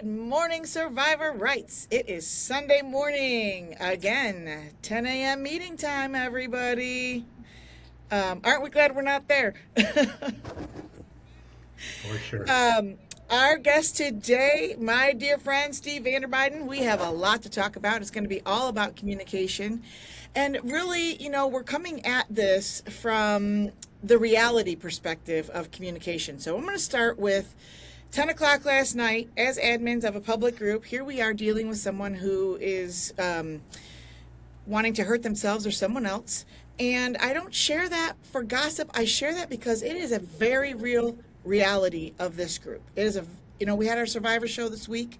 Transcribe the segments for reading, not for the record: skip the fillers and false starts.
morning, Survivor Rites. It is Sunday morning. Again, 10 a.m. meeting time, everybody. Aren't we glad we're not there? For sure. Our guest today, my dear friend, SteveVanDermyden, we have a lot to talk about. It's going to be all about communication. And really, we're coming at this from the reality perspective of communication. So I'm going to start with 10 o'clock last night. As admins of a public group, here we are dealing with someone who is wanting to hurt themselves or someone else. And I don't share that for gossip. I share that because it is a very real reality of this group. It is we had our Survivor show this week.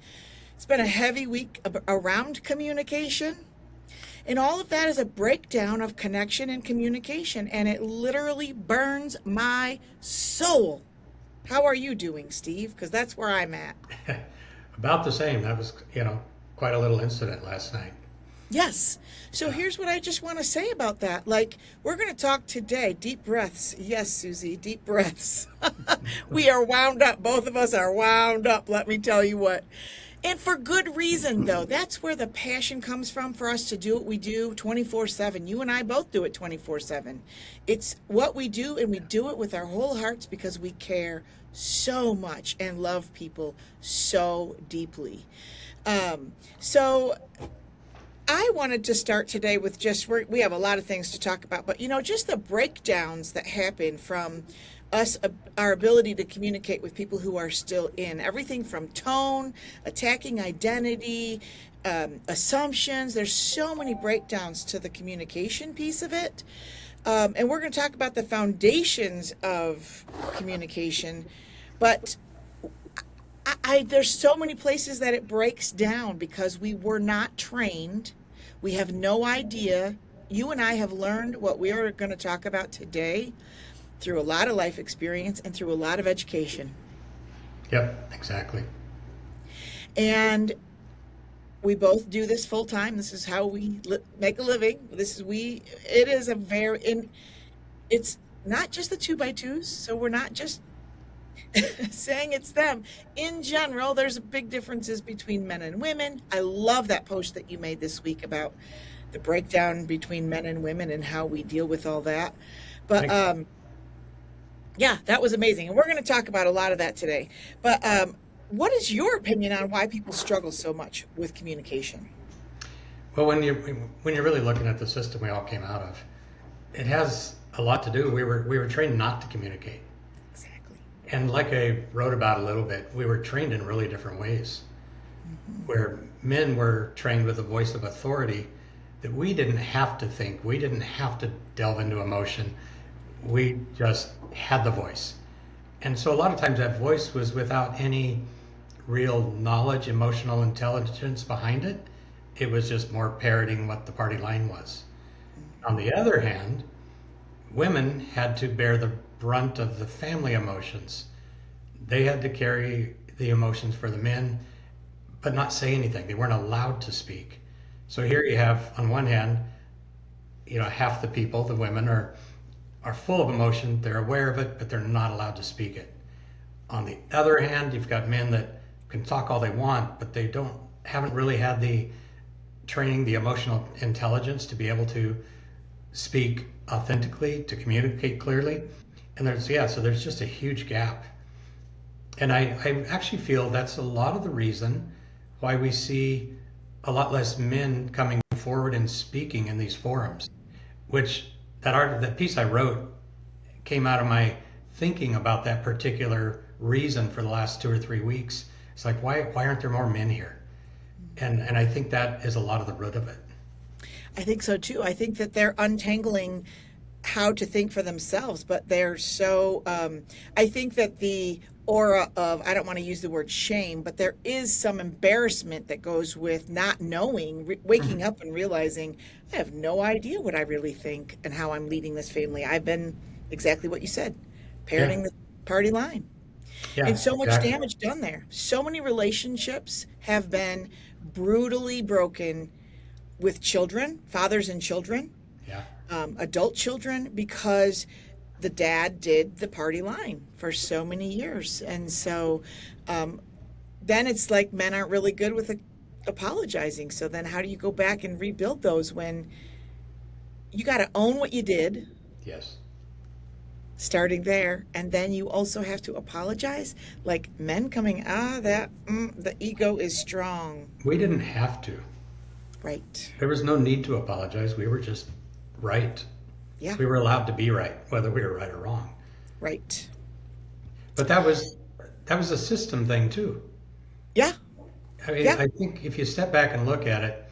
It's been a heavy week around communication. And all of that is a breakdown of connection and communication. And it literally burns my soul. How are you doing, Steve? Because that's where I'm at. About the same. That was, quite a little incident last night. Yes. So here's what I just want to say about that. We're going to talk today. Deep breaths. Yes, Susie, deep breaths. We are wound up. Both of us are wound up, let me tell you what. And for good reason, though. That's where the passion comes from for us to do what we do 24/7. You and I both do it 24/7. It's what we do, and we do it with our whole hearts because we care so much and love people so deeply. So I wanted to start today with we have a lot of things to talk about, but just the breakdowns that happen from us, our ability to communicate with people who are still in everything from tone, attacking identity, assumptions. There's so many breakdowns to the communication piece of it. And we're going to talk about the foundations of communication, but there's so many places that it breaks down because we were not trained. We have no idea. You and I have learned what we are going to talk about today through a lot of life experience and through a lot of education. Yep, exactly. And we both do this full time. This is how we make a living. It's not just the 2x2s. So we're not just saying it's them. In general, there's big differences between men and women. I love that post that you made this week about the breakdown between men and women and how we deal with all that. But yeah, that was amazing. And we're going to talk about a lot of that today. But what is your opinion on why people struggle so much with communication? Well, when you're really looking at the system we all came out of, it has a lot to do. We were trained not to communicate. And like I wrote about a little bit, we were trained in really different ways. Where men were trained with a voice of authority that we didn't have to think, we didn't have to delve into emotion. We just had the voice. And so a lot of times that voice was without any real knowledge, emotional intelligence behind it. It was just more parroting what the party line was. On the other hand, women had to bear the brunt of the family emotions. They had to carry the emotions for the men, but not say anything. They weren't allowed to speak. So here you have, on one hand, half the people, the women, are full of emotion. They're aware of it, but they're not allowed to speak it. On the other hand, you've got men that can talk all they want, but they haven't really had the training, the emotional intelligence to be able to speak authentically, to communicate clearly. And so there's just a huge gap. And I actually feel that's a lot of the reason why we see a lot less men coming forward and speaking in these forums, which that piece I wrote came out of my thinking about that particular reason for the last 2 or 3 weeks. It's like, why aren't there more men here? And I think that is a lot of the root of it. I think so too. I think that they're untangling how to think for themselves, but they're so I think that the aura of, I don't want to use the word shame, but there is some embarrassment that goes with not knowing, waking up and realizing I have no idea what I really think and how I'm leading this family. I've been exactly what you said, parroting the party line. Yeah, And so much exactly. damage done there. So many relationships have been brutally broken with children, fathers and children, Yeah. adult children, because the dad did the party line for so many years. And so then it's like men aren't really good with apologizing. So then how do you go back and rebuild those when you got to own what you did, Yes. starting there, and then you also have to apologize? Like men coming, the ego is strong. We didn't have to. Right. There was no need to apologize. We were just right. Yeah. We were allowed to be right, whether we were right or wrong. Right. But that was a system thing too. Yeah. I mean, Yeah. I think if you step back and look at it,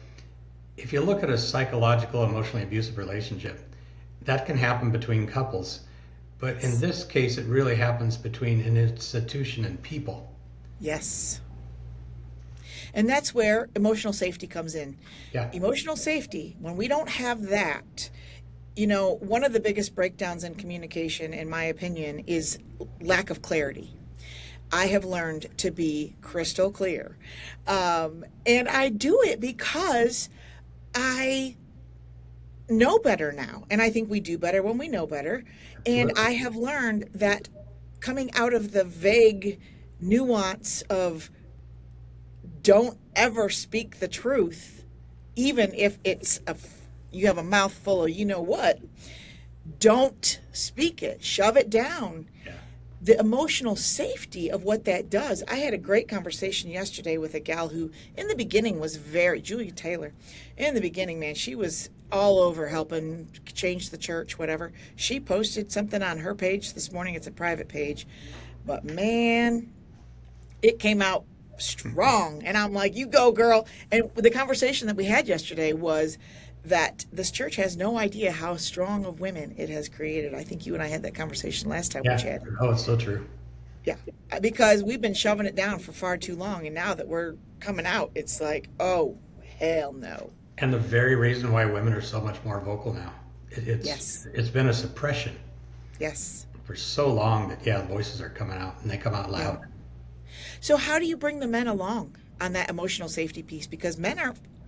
if you look at a psychological, emotionally abusive relationship, that can happen between couples. But in this case, it really happens between an institution and people. Yes. And that's where emotional safety comes in. Yeah. Emotional safety, when we don't have that, one of the biggest breakdowns in communication, in my opinion, is lack of clarity. I have learned to be crystal clear. And I do it because I know better now. And I think we do better when we know better. And I have learned that coming out of the vague nuance of don't ever speak the truth, even if you have a mouthful of what, don't speak it, shove it down. Yeah. The emotional safety of what that does. I had a great conversation yesterday with a gal who in the beginning was Julia Taylor. In the beginning, man, she was all over helping change the church, whatever. She posted something on her page this morning. It's a private page. But man, it came out strong. And I'm like, you go, girl. And the conversation that we had yesterday was that this church has no idea how strong of women it has created. I think you and I had that conversation last time we chatted. Oh, it's so true. Yeah, because we've been shoving it down for far too long. And now that we're coming out, it's like, oh, hell no. And the very reason why women are so much more vocal now. Yes. It's been a suppression. Yes. For so long that, the voices are coming out and they come out loud. Yeah. So how do you bring the men along on that emotional safety piece? Because men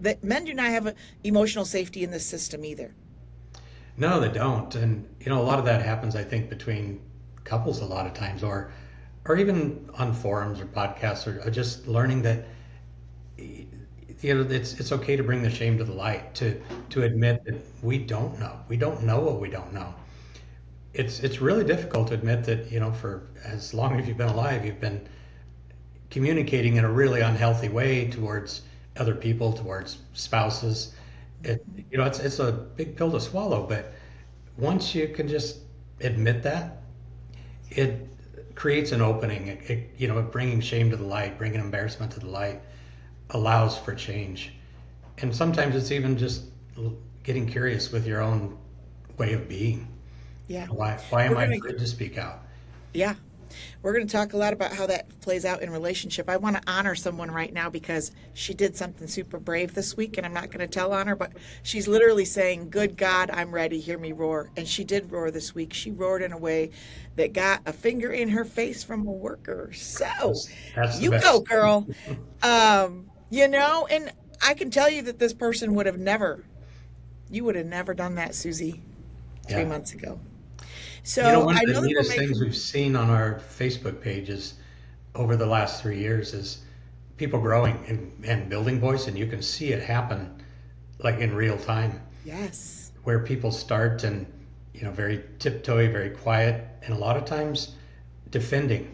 do not have emotional safety in this system either. No, they don't. And, a lot of that happens, I think, between couples a lot of times, or even on forums or podcasts, or just learning that, it's okay to bring the shame to the light, to admit that we don't know. We don't know what we don't know. It's really difficult to admit that, for as long as you've been alive, you've been communicating in a really unhealthy way towards other people, towards spouses. It's a big pill to swallow, but once you can just admit that, it creates an opening. Bringing shame to the light, bringing embarrassment to the light allows for change. And sometimes it's even just getting curious with your own way of being. Yeah. Why am I afraid to speak out? Yeah. We're going to talk a lot about how that plays out in relationship. I want to honor someone right now because she did something super brave this week, and I'm not going to tell on her, but she's literally saying, good God, I'm ready, hear me roar. And she did roar this week. She roared in a way that got a finger in her face from a worker. So That's you go, girl. And I can tell you that this person would have never done that, Susie, 3 months ago. So one I of know the that we're neatest things we've seen on our Facebook pages over the last 3 years is people growing and building voice, and you can see it happen like in real time. Yes. Where people start and very tiptoey, very quiet, and a lot of times defending.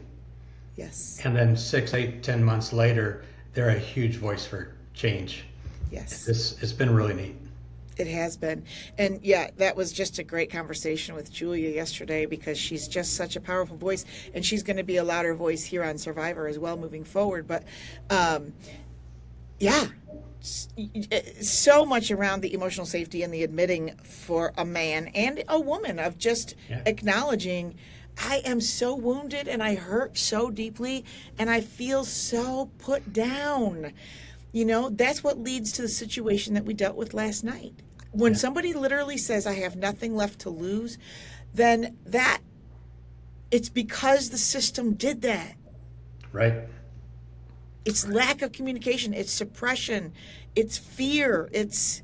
Yes. And then 6, 8, 10 months later, they're a huge voice for change. Yes. It's been really neat. It has been. And yeah, that was just a great conversation with Julia yesterday because she's just such a powerful voice, and she's going to be a louder voice here on Survivor as well moving forward. But so much around the emotional safety and the admitting for a man and a woman of just acknowledging, I am so wounded and I hurt so deeply and I feel so put down. That's what leads to the situation that we dealt with last night. When somebody literally says, I have nothing left to lose, then it's because the system did that. Right. It's lack of communication. It's suppression. It's fear. It's...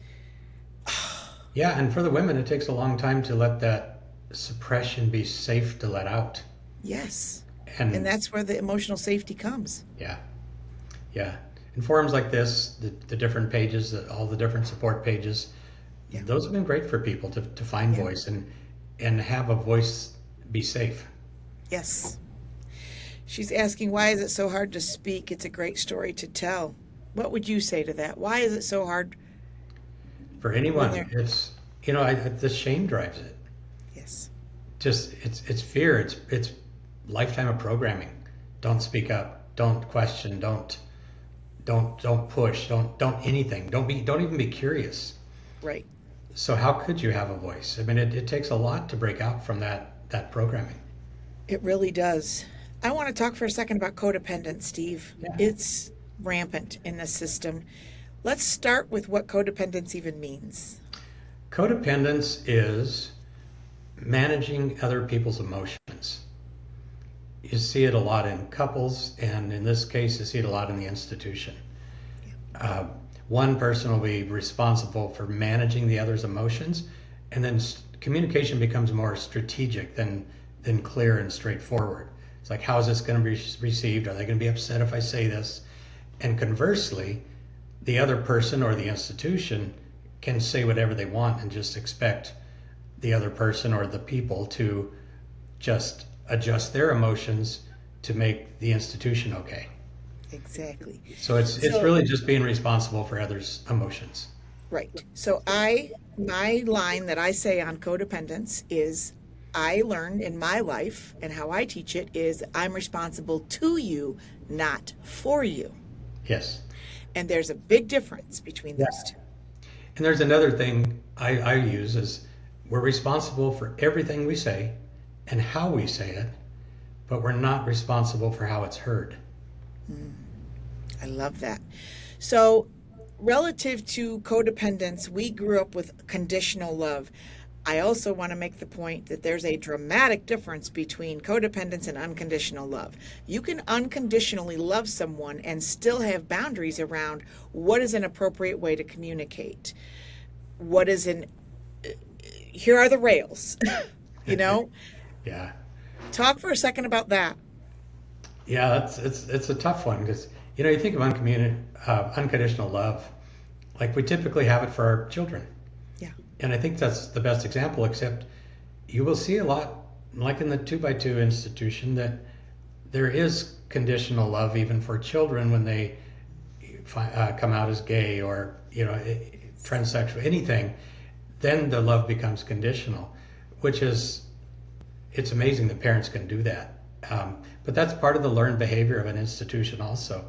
Yeah, and for the women, it takes a long time to let that suppression be safe to let out. Yes. And that's where the emotional safety comes. Yeah. Yeah. And forums like this, the different pages, all the different support pages, Yeah. those have been great for people to find Yeah. voice and have a voice be safe. Yes. She's asking, why is it so hard to speak? It's a great story to tell. What would you say to that? Why is it so hard For when anyone, they're, it's, the shame drives it. yes, Just, it's fear. It's lifetime of programming. Don't speak up. Don't question. Don't push. Don't anything. Don't even be curious. right. So how could you have a voice? I mean, it takes a lot to break out from that programming. It really does. I want to talk for a second about codependence, Steve. Yeah. It's rampant in the system. Let's start with what codependence even means. Codependence is managing other people's emotions. You see it a lot in couples, and in this case, you see it a lot in the institution. One person will be responsible for managing the other's emotions, and then communication becomes more strategic than clear and straightforward. It's like, how is this going to be received? Are they going to be upset if I say this? And conversely, the other person or the institution can say whatever they want and just expect the other person or the people to just adjust their emotions to make the institution okay. Exactly. So it's really just being responsible for others' emotions. Right. So my line that I say on codependence is, I learned in my life, and how I teach it is, I'm responsible to you, not for you. Yes. And there's a big difference between those two. And there's another thing I use is, we're responsible for everything we say and how we say it, but we're not responsible for how it's heard. I love that. So, relative to codependence, we grew up with conditional love. I also want to make the point that there's a dramatic difference between codependence and unconditional love. You can unconditionally love someone and still have boundaries around what is an appropriate way to communicate. What is here are the rails, you know? Yeah. Talk for a second about that. Yeah, it's a tough one because, you think of unconditional love, like we typically have it for our children. Yeah. And I think that's the best example, except you will see a lot, like in the 2x2 institution, that there is conditional love even for children when they come out as gay or, transsexual, anything. Then the love becomes conditional, which is, it's amazing that parents can do that. But that's part of the learned behavior of an institution also.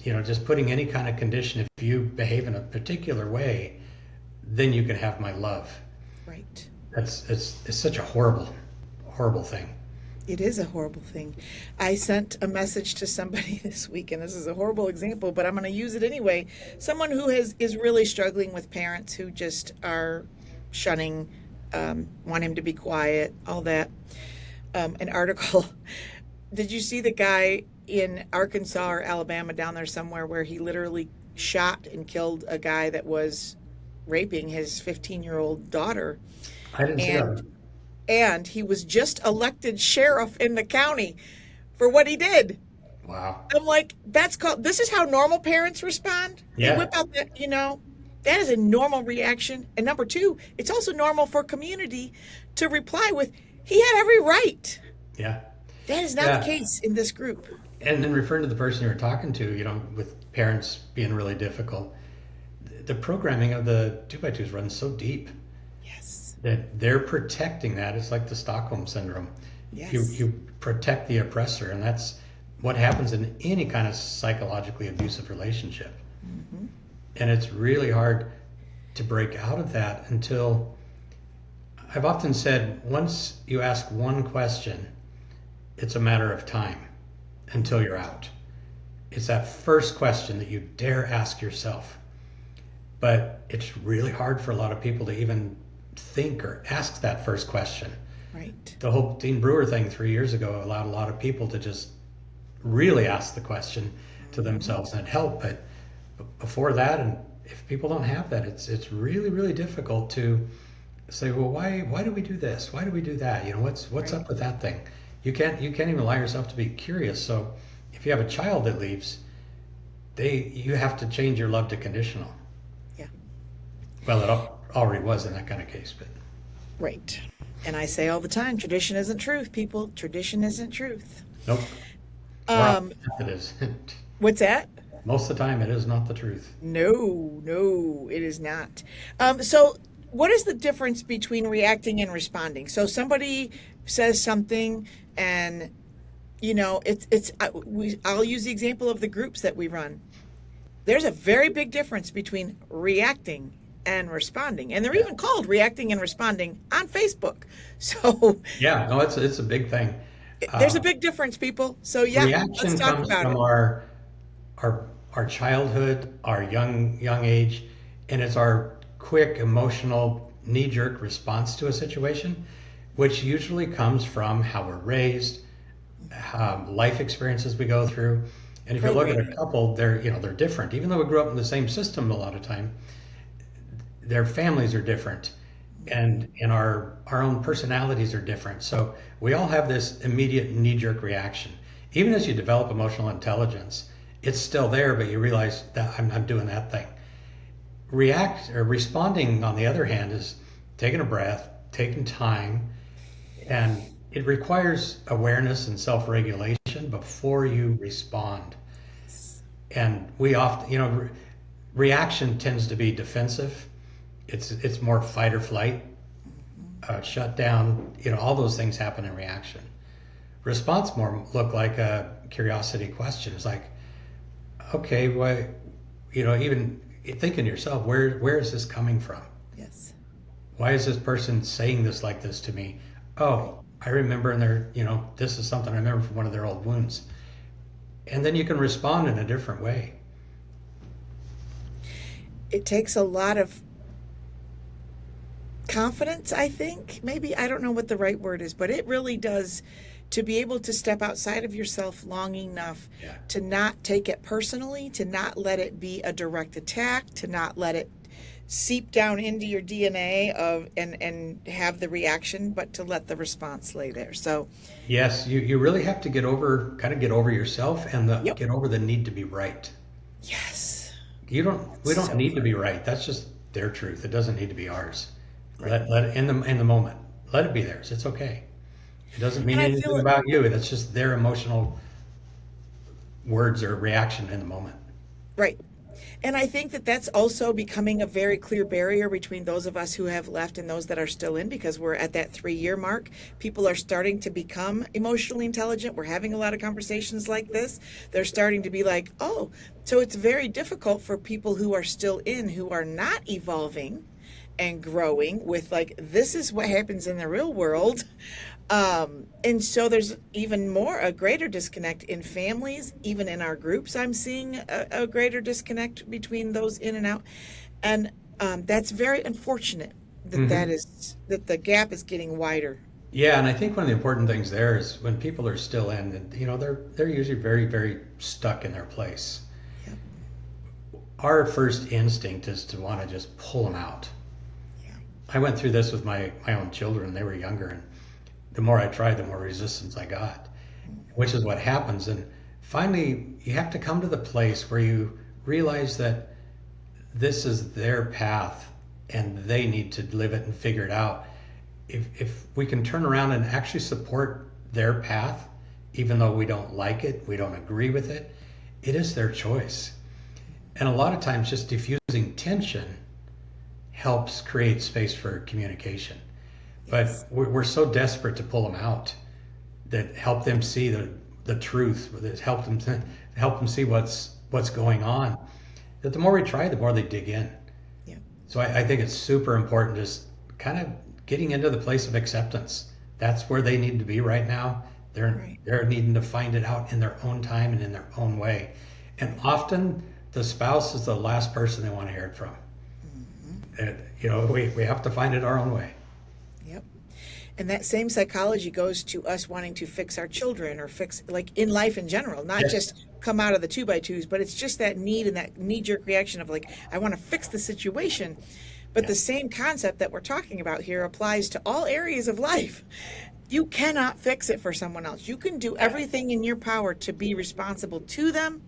Just putting any kind of condition, if you behave in a particular way, then you can have my love. Right. It's such a horrible thing. It is a horrible thing. I sent a message to somebody this week, and this is a horrible example, but I'm going to use it anyway. Someone who is really struggling with parents who just are shunning, want him to be quiet, all that. An article. Did you see the guy in Arkansas or Alabama down there somewhere where he literally shot and killed a guy that was raping his 15-year-old daughter? I didn't see that. And he was just elected sheriff in the county for what he did. Wow. I'm like, this is how normal parents respond? Yeah. They whip out that is a normal reaction. And number two, it's also normal for community to reply with, he had every right. Yeah. That is not the case in this group. And then referring to the person you were talking to, with parents being really difficult, the programming of the 2x2s runs so deep. Yes. That they're protecting that. It's like the Stockholm syndrome. Yes. You protect the oppressor, and that's what happens in any kind of psychologically abusive relationship. Mm-hmm. And it's really hard to break out of that until, I've often said, once you ask one question, it's a matter of time until you're out. It's that first question that you dare ask yourself. But it's really hard for a lot of people to even think or ask that first question. Right. The whole Dean Brewer thing 3 years ago allowed a lot of people to just really ask the question to themselves, and it helped. But before that, and if people don't have that, it's really, really difficult to say, well, why do we do this? Why do we do that? What's Right. up with that thing? You can't even allow yourself to be curious. So if you have a child that leaves, you have to change your love to conditional. Yeah. Well, it already was in that kind of case, but Right. And I say all the time, tradition isn't truth, people. Tradition isn't truth. nope. More often than not, it is. What's that? Most of the time, it is not the truth. No, no, it is not. So, what is the difference between reacting and responding? So, somebody says something, and I'll use the example of the groups that we run. There's a very big difference between reacting and responding, and they're even called reacting and responding on Facebook. So, Yeah, no, it's a big thing. there's a big difference, people. So, yeah, let's Reaction talk comes about from it. our childhood, our young age, and it's our quick emotional knee-jerk response to a situation, which usually comes from how we're raised, life experiences we go through. And if you look at a couple, they're different. Even though we grew up in the same system a lot of time, their families are different, and our own personalities are different. So we all have this immediate knee-jerk reaction. Even as you develop emotional intelligence, it's still there, but you realize that I'm doing that thing. Responding, on the other hand, is taking a breath, taking time, and it requires awareness and self-regulation before you respond. And we often, reaction tends to be defensive. It's more fight or flight, shut down. All those things happen in reaction. Response more look like a curiosity question. It's like, okay, why, even thinking to yourself, where is this coming from? Yes. Why is this person saying this like this to me? Oh, I remember, and this is something I remember from one of their old wounds. And then you can respond in a different way. It takes a lot of confidence, I think. Maybe, I don't know what the right word is, but it really does, to be able to step outside of yourself long enough to not take it personally, to not let it be a direct attack, to not let it seep down into your DNA and have the reaction, but to let the response lay there. So yes, you really have to get over yourself and get over the need to be right. yes, We don't need to be right. That's just their truth. It doesn't need to be ours. Let it in the moment. Let it be theirs. It's okay. It doesn't mean anything about you. That's just their emotional words or reaction in the moment. right. And I think that that's also becoming a very clear barrier between those of us who have left and those that are still in, because we're at that 3-year mark. People are starting to become emotionally intelligent. We're having a lot of conversations like this. They're starting to be like, oh, so it's very difficult for people who are still in, who are not evolving and growing with, like, this is what happens in the real world. And so there's even more, a greater disconnect in families, even in our groups. I'm seeing a greater disconnect between those in and out. And that's very unfortunate that the gap is getting wider. Yeah, and I think one of the important things there is when people are still in, they're usually very, very stuck in their place. Yep. Our first instinct is to want to just pull them out. Yeah. I went through this with my own children. They were younger, and the more I tried, the more resistance I got, which is what happens. And finally, you have to come to the place where you realize that this is their path and they need to live it and figure it out. If we can turn around and actually support their path, even though we don't like it, we don't agree with it, it is their choice. And a lot of times just diffusing tension helps create space for communication. But we're so desperate to pull them out, that help them see the truth, that help them see what's going on, that the more we try, the more they dig in. Yeah. So I think it's super important, just kind of getting into the place of acceptance. That's where they need to be right now. They're needing to find it out in their own time and in their own way. And often the spouse is the last person they want to hear it from. And, we have to find it our own way. Yep. And that same psychology goes to us wanting to fix our children, or fix, like, in life in general, not just come out of the 2x2s, but it's just that need and that knee-jerk reaction of, like, I want to fix the situation. But the same concept that we're talking about here applies to all areas of life. You cannot fix it for someone else. You can do everything in your power to be responsible to them,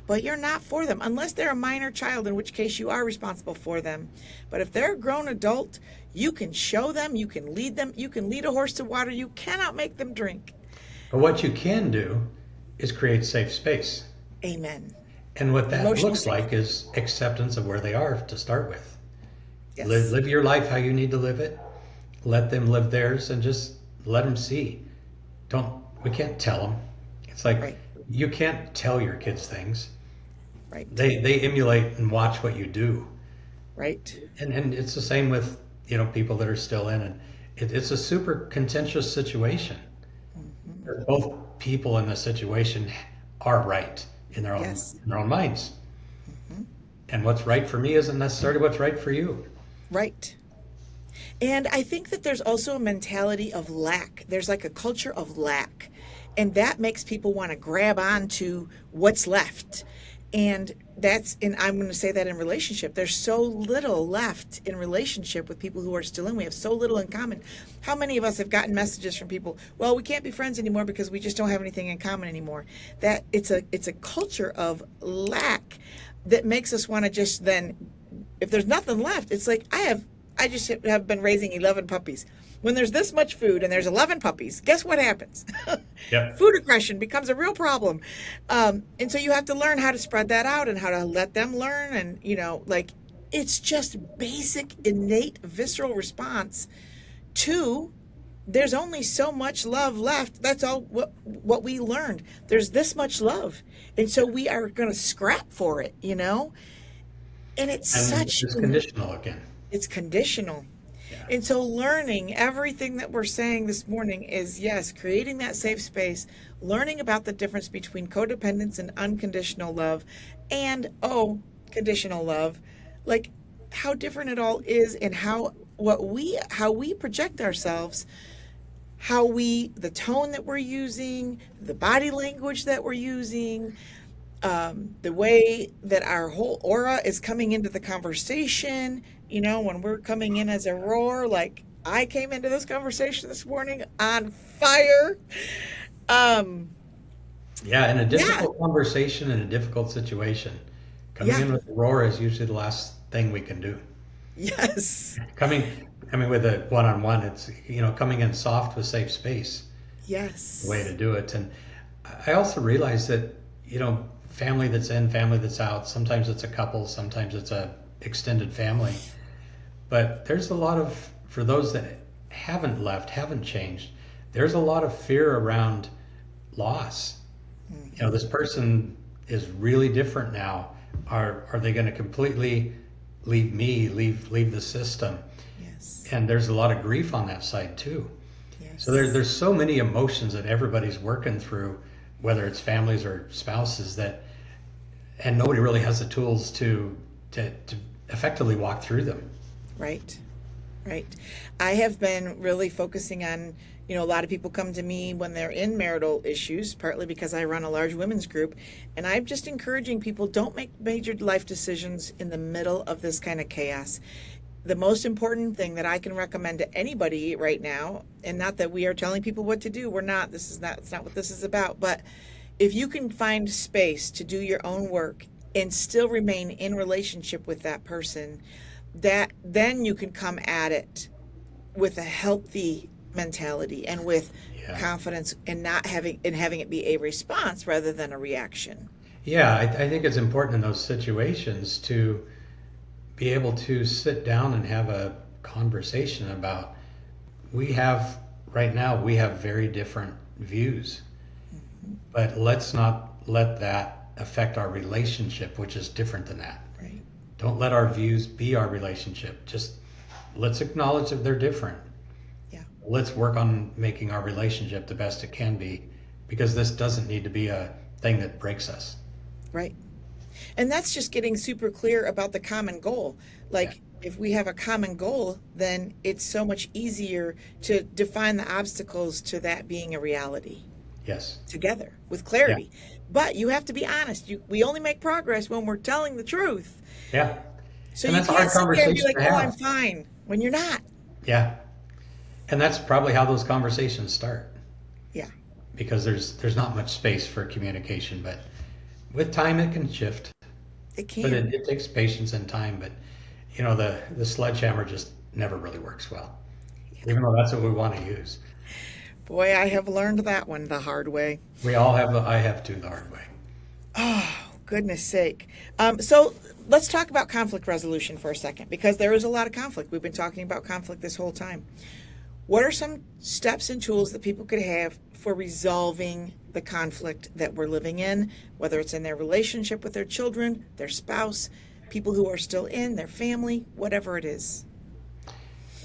but you're not for them unless they're a minor child, in which case you are responsible for them. But if they're a grown adult, you can show them, you can lead them, you can lead a horse to water. You cannot make them drink. But what you can do is create safe space. Amen. And what that Emotional looks like is acceptance of where they are to start with. Yes. Live your life how you need to live it. Let them live theirs and just let them see. We can't tell them. It's like, Right. you can't tell your kids things. Right. They emulate and watch what you do. Right. And it's the same with, people that are still in it. It's a super contentious situation. Both people in the situation are right in their own Yes. in their own minds. And what's right for me isn't necessarily what's right for you. Right. And I think that there's also a mentality of lack. There's like a culture of lack. And that makes people want to grab on to what's left. And I'm going to say that in relationship. There's so little left in relationship with people who are still in. We have so little in common. How many of us have gotten messages from people, well, we can't be friends anymore because we just don't have anything in common anymore. That it's a culture of lack that makes us want to just then, if there's nothing left, it's like, I just have been raising 11 puppies. When there's this much food and there's 11 puppies, guess what happens? Yep. Food aggression becomes a real problem. And so you have to learn how to spread that out and how to let them learn. And, it's just basic, innate, visceral response to there's only so much love left. That's all what we learned. There's this much love. And so we are going to scrap for it, And it's It's conditional again. It's conditional. Yeah. And so learning everything that we're saying this morning is, yes, creating that safe space, learning about the difference between codependence and unconditional love and, conditional love, like how different it all is and how we project ourselves, the tone that we're using, the body language that we're using, the way that our whole aura is coming into the conversation, when we're coming in as a roar, like I came into this conversation this morning on fire. In a difficult conversation, in a difficult situation, coming in with a roar is usually the last thing we can do. Yes. Coming with a one-on-one, it's, coming in soft with safe space. Yes. The way to do it. And I also realize that, family that's in, family that's out, sometimes it's a couple, sometimes it's a extended family. But there's a lot of, for those that haven't left, haven't changed, there's a lot of fear around loss. This person is really different now. Are they going to completely leave me, leave the system? Yes. And there's a lot of grief on that side too. Yes. So there's so many emotions that everybody's working through, whether it's families or spouses, and nobody really has the tools to effectively walk through them. Right. I have been really focusing on, a lot of people come to me when they're in marital issues, partly because I run a large women's group, and I'm just encouraging people, don't make major life decisions in the middle of this kind of chaos. The most important thing that I can recommend to anybody right now, and not that we are telling people what to do, it's not what this is about, but if you can find space to do your own work and still remain in relationship with that person, that then you can come at it with a healthy mentality and with confidence and having it be a response rather than a reaction. Yeah, I think it's important in those situations to be able to sit down and have a conversation about, right now we have very different views, but let's not let that affect our relationship, which is different than that. Right. Don't let our views be our relationship. Just let's acknowledge that they're different. Yeah. Let's work on making our relationship the best it can be, because this doesn't need to be a thing that breaks us. Right. And that's just getting super clear about the common goal. Like, if we have a common goal, then it's so much easier to define the obstacles to that being a reality. Yes. Together with clarity. Yeah. But you have to be honest. We only make progress when we're telling the truth. Yeah. So and you can't sit there and be like, oh, I'm fine, when you're not. Yeah. And that's probably how those conversations start, Yeah. because there's not much space for communication, but with time it can shift. It But can. it takes patience and time. But the sledgehammer just never really works well, even though that's what we want to use. Boy, I have learned that one the hard way. We all have I have too, the hard way. Oh, goodness sake. So let's talk about conflict resolution for a second, because there is a lot of conflict. We've been talking about conflict this whole time. What are some steps and tools that people could have for resolving the conflict that we're living in, whether it's in their relationship with their children, their spouse, people who are still in, their family, whatever it is?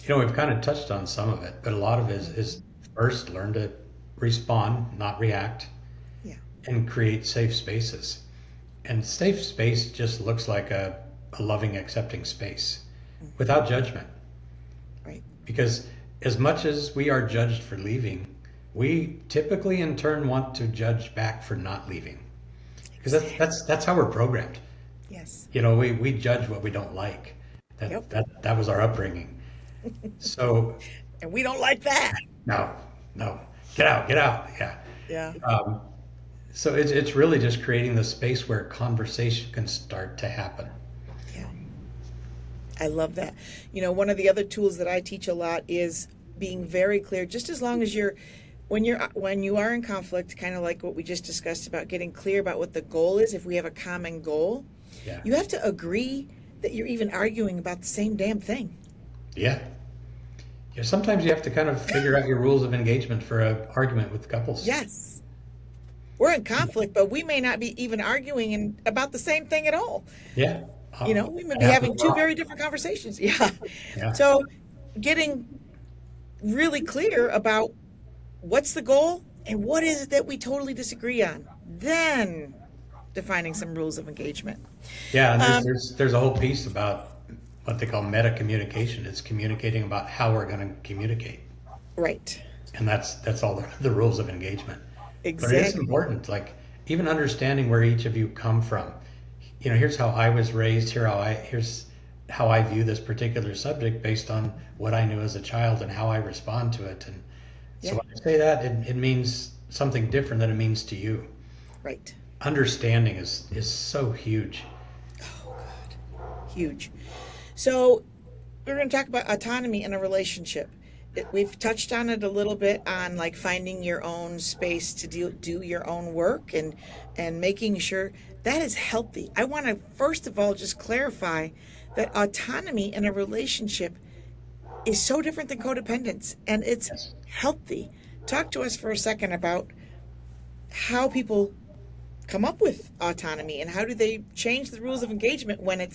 We've kind of touched on some of it, but a lot of it is first learn to respond, not react, Yeah. and create safe spaces. And safe space just looks like a loving, accepting space without judgment. Right. Because as much as we are judged for leaving, we typically in turn want to judge back for not leaving. Because that's how we're programmed. Yes. We judge what we don't like. Yep. That was our upbringing. So And we don't like that. no, get out. Yeah. Yeah. So it's really just creating the space where conversation can start to happen. Yeah. I love that. One of the other tools that I teach a lot is being very clear, just as long as when you are in conflict, kind of like what we just discussed about getting clear about what the goal is. If we have a common goal, Yeah. you have to agree that you're even arguing about the same damn thing. Yeah. Sometimes you have to kind of figure out your rules of engagement for an argument with couples. Yes. We're in conflict, but we may not be even arguing about the same thing at all. Yeah. We may be having two very different conversations. Yeah. Yeah. So getting really clear about what's the goal and what is it that we totally disagree on, then defining some rules of engagement. Yeah, and there's a whole piece about what they call meta communication. It's communicating about how we're going to communicate. Right. And that's all the rules of engagement. Exactly. But it is important, like even understanding where each of you come from. Here's how I was raised, here's how I view this particular subject based on what I knew as a child and how I respond to it. And so when I say that, it means something different than it means to you. Right. Understanding is so huge. Oh, God. Huge. So we're going to talk about autonomy in a relationship. We've touched on it a little bit on like finding your own space to do your own work and making sure that is healthy. I want to first of all just clarify that autonomy in a relationship is so different than codependence, and it's healthy. Talk to us for a second about how people come up with autonomy and how do they change the rules of engagement when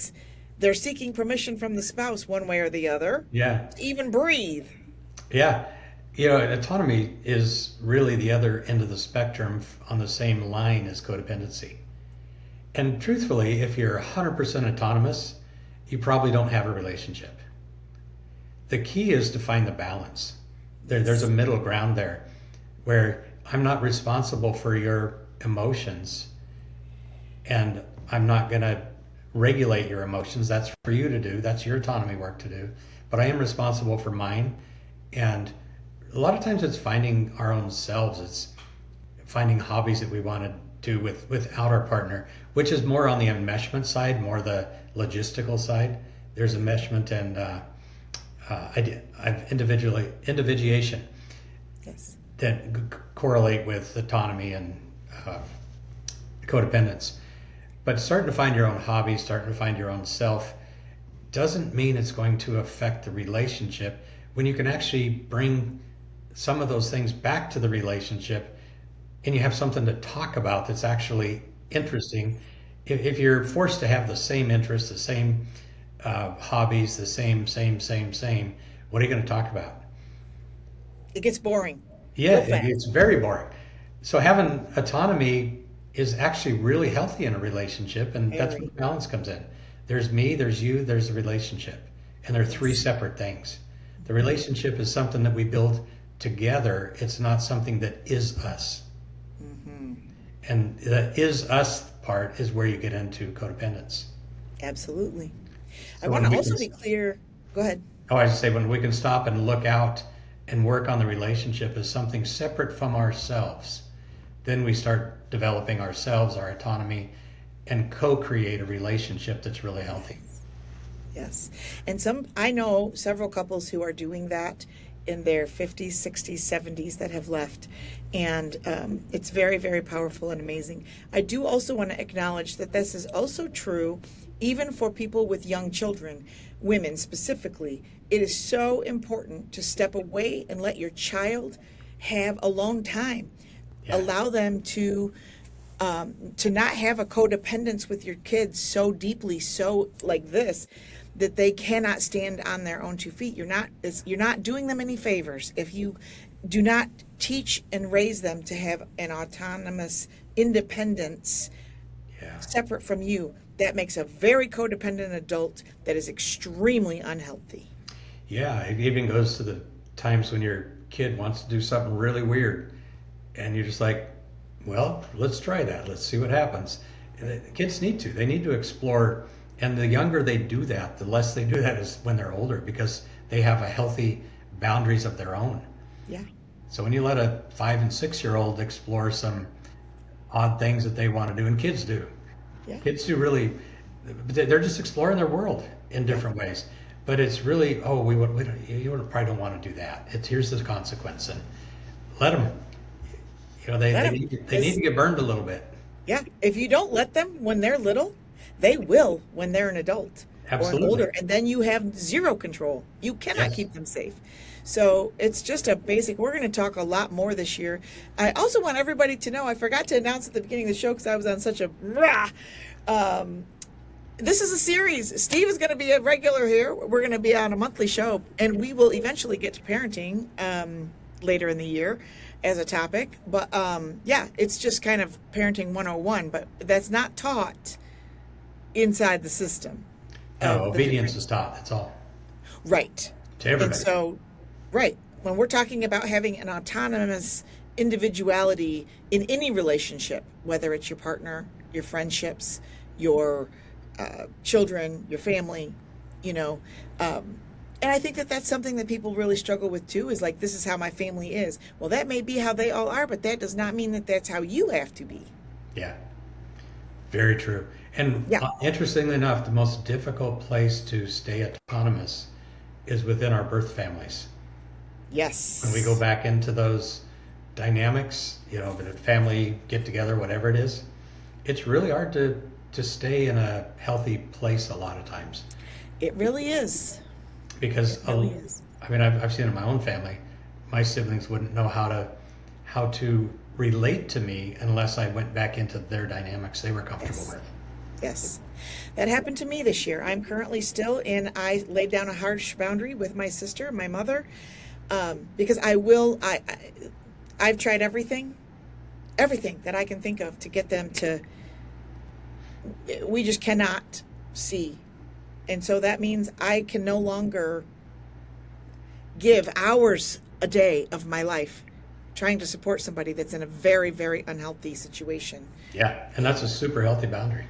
they're seeking permission from the spouse one way or the other. Yeah. To even breathe. Yeah. Autonomy is really the other end of the spectrum on the same line as codependency. And truthfully, if you're 100% autonomous, you probably don't have a relationship. The key is to find the balance. There's a middle ground there where I'm not responsible for your emotions and I'm not going to regulate your emotions. That's for you to do. That's your autonomy work to do. But I am responsible for mine. And a lot of times it's finding our own selves. It's finding hobbies that we want to do without our partner, which is more on the enmeshment side, more the logistical side. There's enmeshment and individuation. Yes. That correlate with autonomy and codependence. But starting to find your own hobbies, starting to find your own self, doesn't mean it's going to affect the relationship when you can actually bring some of those things back to the relationship and you have something to talk about that's actually interesting. If you're forced to have the same interests, the same hobbies, the same, what are you going to talk about? It gets boring. Yeah, it's very boring. So having autonomy is actually really healthy in a relationship, and that's where balance comes in. There's me, there's you, there's the relationship, and they're three separate things. The relationship is something that we build together. It's not something that is us. Mm-hmm. And the is us part is where you get into codependence. Absolutely. So I want to also be clear. Go ahead. I just say when we can stop and look out and work on the relationship as something separate from ourselves, then we start developing ourselves, our autonomy, and co-create a relationship that's really healthy. Yes. And I know several couples who are doing that in their 50s, 60s, 70s that have left. And it's very, very powerful and amazing. I do also want to acknowledge that this is also true even for people with young children, women specifically. It is so important to step away and let your child have alone time. Yeah. Allow them to not have a codependence with your kids so deeply, so like this, that they cannot stand on their own 2 feet. You're not doing them any favors if you do not teach and raise them to have an autonomous independence separate from you. That makes a very codependent adult that is extremely unhealthy. Yeah, it even goes to the times when your kid wants to do something really weird and you're just like, well, let's try that. Let's see what happens. And the kids need to. They need to explore. And the younger they do that, the less they do that is when they're older, because they have a healthy boundaries of their own. Yeah. So when you let a 5 and 6 year old explore some odd things that they want to do, and kids do. Yeah. Kids do really, they're just exploring their world in different ways. But it's really, you probably don't want to do that. Here's the consequence, and let them. They need to get burned a little bit. Yeah, if you don't let them when they're little, they will when they're an adult. Absolutely. Or older, and then you have zero control. You cannot keep them safe. So it's just a basic. We're going to talk a lot more this year. I also want everybody to know, I forgot to announce at the beginning of the show because I was on such a this is a series. Steve is going to be a regular here. We're going to be on a monthly show, and we will eventually get to parenting later in the year as a topic. But it's just kind of parenting 101, but that's not taught inside the system. No, obedience is taught, that's all. Right. To everybody. And so, right, when we're talking about having an autonomous individuality in any relationship, whether it's your partner, your friendships, your children, your family, and I think that that's something that people really struggle with too, is like, this is how my family is. Well, that may be how they all are, but that does not mean that that's how you have to be. Yeah, very true. And interestingly enough, the most difficult place to stay autonomous is within our birth families. Yes. When we go back into those dynamics, the family get together, whatever it is, it's really hard to stay in a healthy place a lot of times. It really is. Because I've seen in my own family, my siblings wouldn't know how to relate to me unless I went back into their dynamics they were comfortable with. Yes. That happened to me this year. I'm currently still I laid down a harsh boundary with my sister, my mother, because I've tried everything that I can think of to get them to, we just cannot see. And so that means I can no longer give hours a day of my life trying to support somebody that's in a very, very unhealthy situation. Yeah, and that's a super healthy boundary.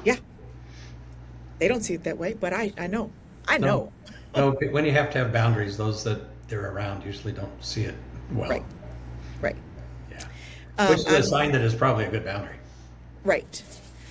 Yeah. They don't see it that way, but I know. I know. No, when you have to have boundaries, those that they're around usually don't see it well. Right. Yeah. Which is a sign that it's probably a good boundary. Right.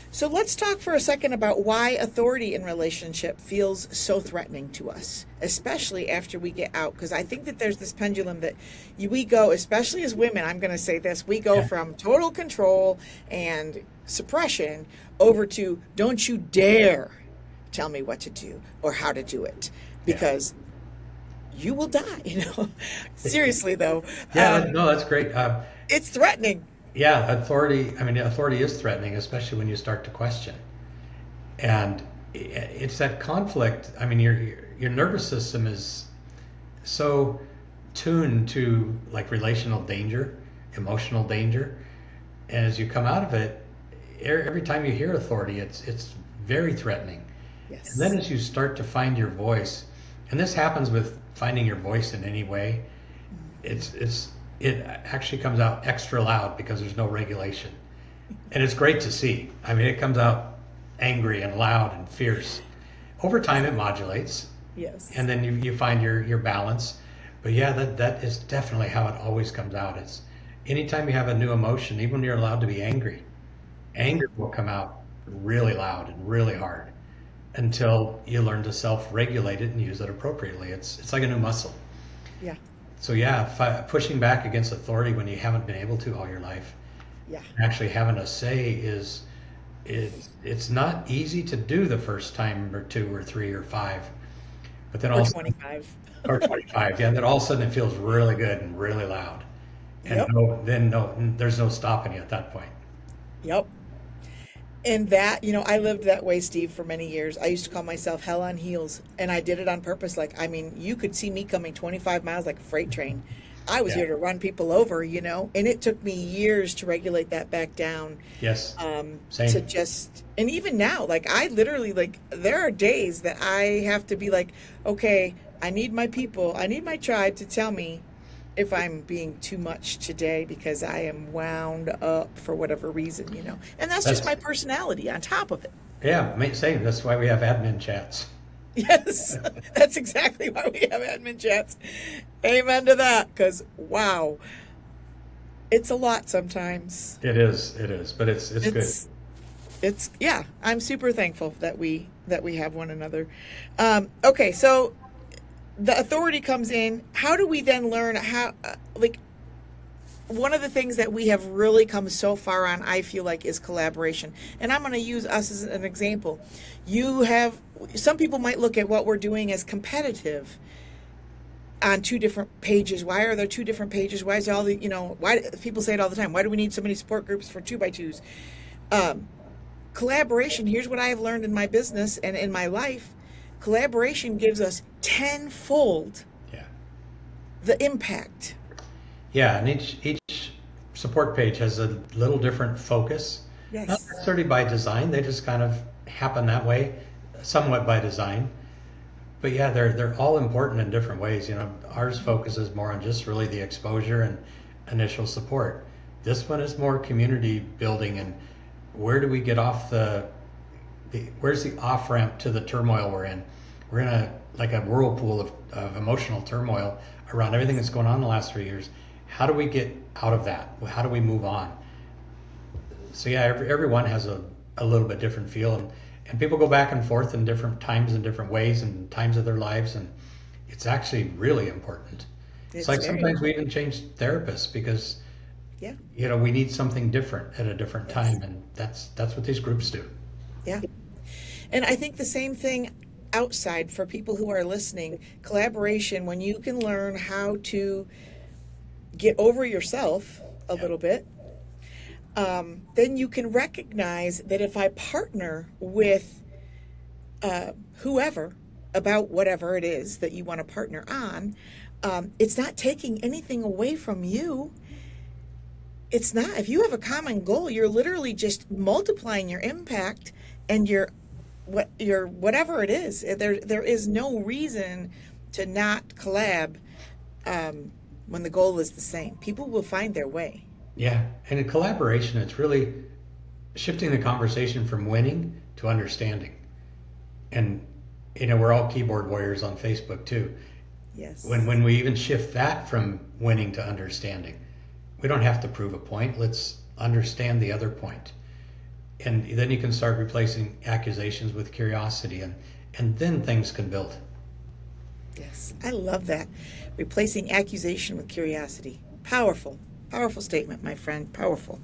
So let's talk for a second about why authority in relationship feels so threatening to us, especially after we get out. Because I think that there's this pendulum that we go, especially as women, I'm going to say this, we go from total control and suppression over to don't you dare tell me what to do or how to do it, because you will die, Seriously, though. No, that's great. It's threatening. Yeah, authority is threatening, especially when you start to question. And it's that conflict. Your nervous system is so tuned to like relational danger, emotional danger. And as you come out of it, every time you hear authority, it's very threatening. Yes. And then as you start to find your voice, and this happens with finding your voice in any way, it actually comes out extra loud because there's no regulation. And it's great to see. It comes out angry and loud and fierce. Over time, it modulates. Yes. And then you find your balance. But yeah, that is definitely how it always comes out. It's anytime you have a new emotion, even when you're allowed to be angry, Yeah. anger will come out really loud and really hard until you learn to self-regulate it and use it appropriately. It's like a new muscle. Yeah. So yeah, pushing back against authority when you haven't been able to all your life, Yeah. actually having a say it's not easy to do the first time or two or three or five, but then Or also 25. or 25, yeah, then all of a sudden it feels really good and really loud, and Yep. there's no stopping you at that point. Yep. And that, I lived that way, Steve, for many years. I used to call myself hell on heels, and I did it on purpose. Like, I mean, you could see me coming 25 miles like a freight train. I was Yeah. here to run people over, and it took me years to regulate that back down. Yes. To Same. just, and even now, like, I literally, like, there are days that I have to be like, okay, I need my people, I need my tribe to tell me if I'm being too much today because I am wound up for whatever reason. And that's just That's my personality on top of it. yeah, same. That's why we have admin chats. Yes, that's exactly why we have admin chats. Amen to that, because wow, it's a lot sometimes. It is, but it's good. It's yeah, I'm super thankful that we have one another. Okay, so the authority comes in. How do we then learn how, like, one of the things that we have really come so far on, I feel like, is collaboration. And I'm going to use us as an example. Some people might look at what we're doing as competitive on two different pages. Why are there two different pages? Why is why people say it all the time? Why do we need so many support groups for 2x2s? Collaboration, here's what I have learned in my business and in my life. Collaboration gives us tenfold Yeah. the impact. Yeah, and each support page has a little different focus. Not Yes. necessarily by design, they just kind of happen that way, somewhat by design. But yeah, they're all important in different ways. Ours focuses more on just really the exposure and initial support. This one is more community building and where do we get off where's the off ramp to the turmoil we're in? We're in a whirlpool of emotional turmoil around everything that's going on in the last 3 years. How do we get out of that? How do we move on? So yeah, everyone has a little bit different feel, and people go back and forth in different times and different ways and times of their lives, and it's actually really important. It's like very sometimes we even change therapists because Yeah. we need something different at a different Yes. time, and that's what these groups do. Yeah. And I think the same thing outside for people who are listening. Collaboration, when you can learn how to get over yourself a Yeah. little bit, then you can recognize that if I partner with whoever about whatever it is that you want to partner on, it's not taking anything away from you. It's not. If you have a common goal, you're literally just multiplying your impact and your whatever it is. There is no reason to not collab when the goal is the same. People will find their way. Yeah, and in collaboration, it's really shifting the conversation from winning to understanding. And we're all keyboard warriors on Facebook too. Yes. When we even shift that from winning to understanding, we don't have to prove a point. Let's understand the other point. And then you can start replacing accusations with curiosity, and then things can build. Yes, I love that. Replacing accusation with curiosity. Powerful, powerful statement, my friend. Powerful.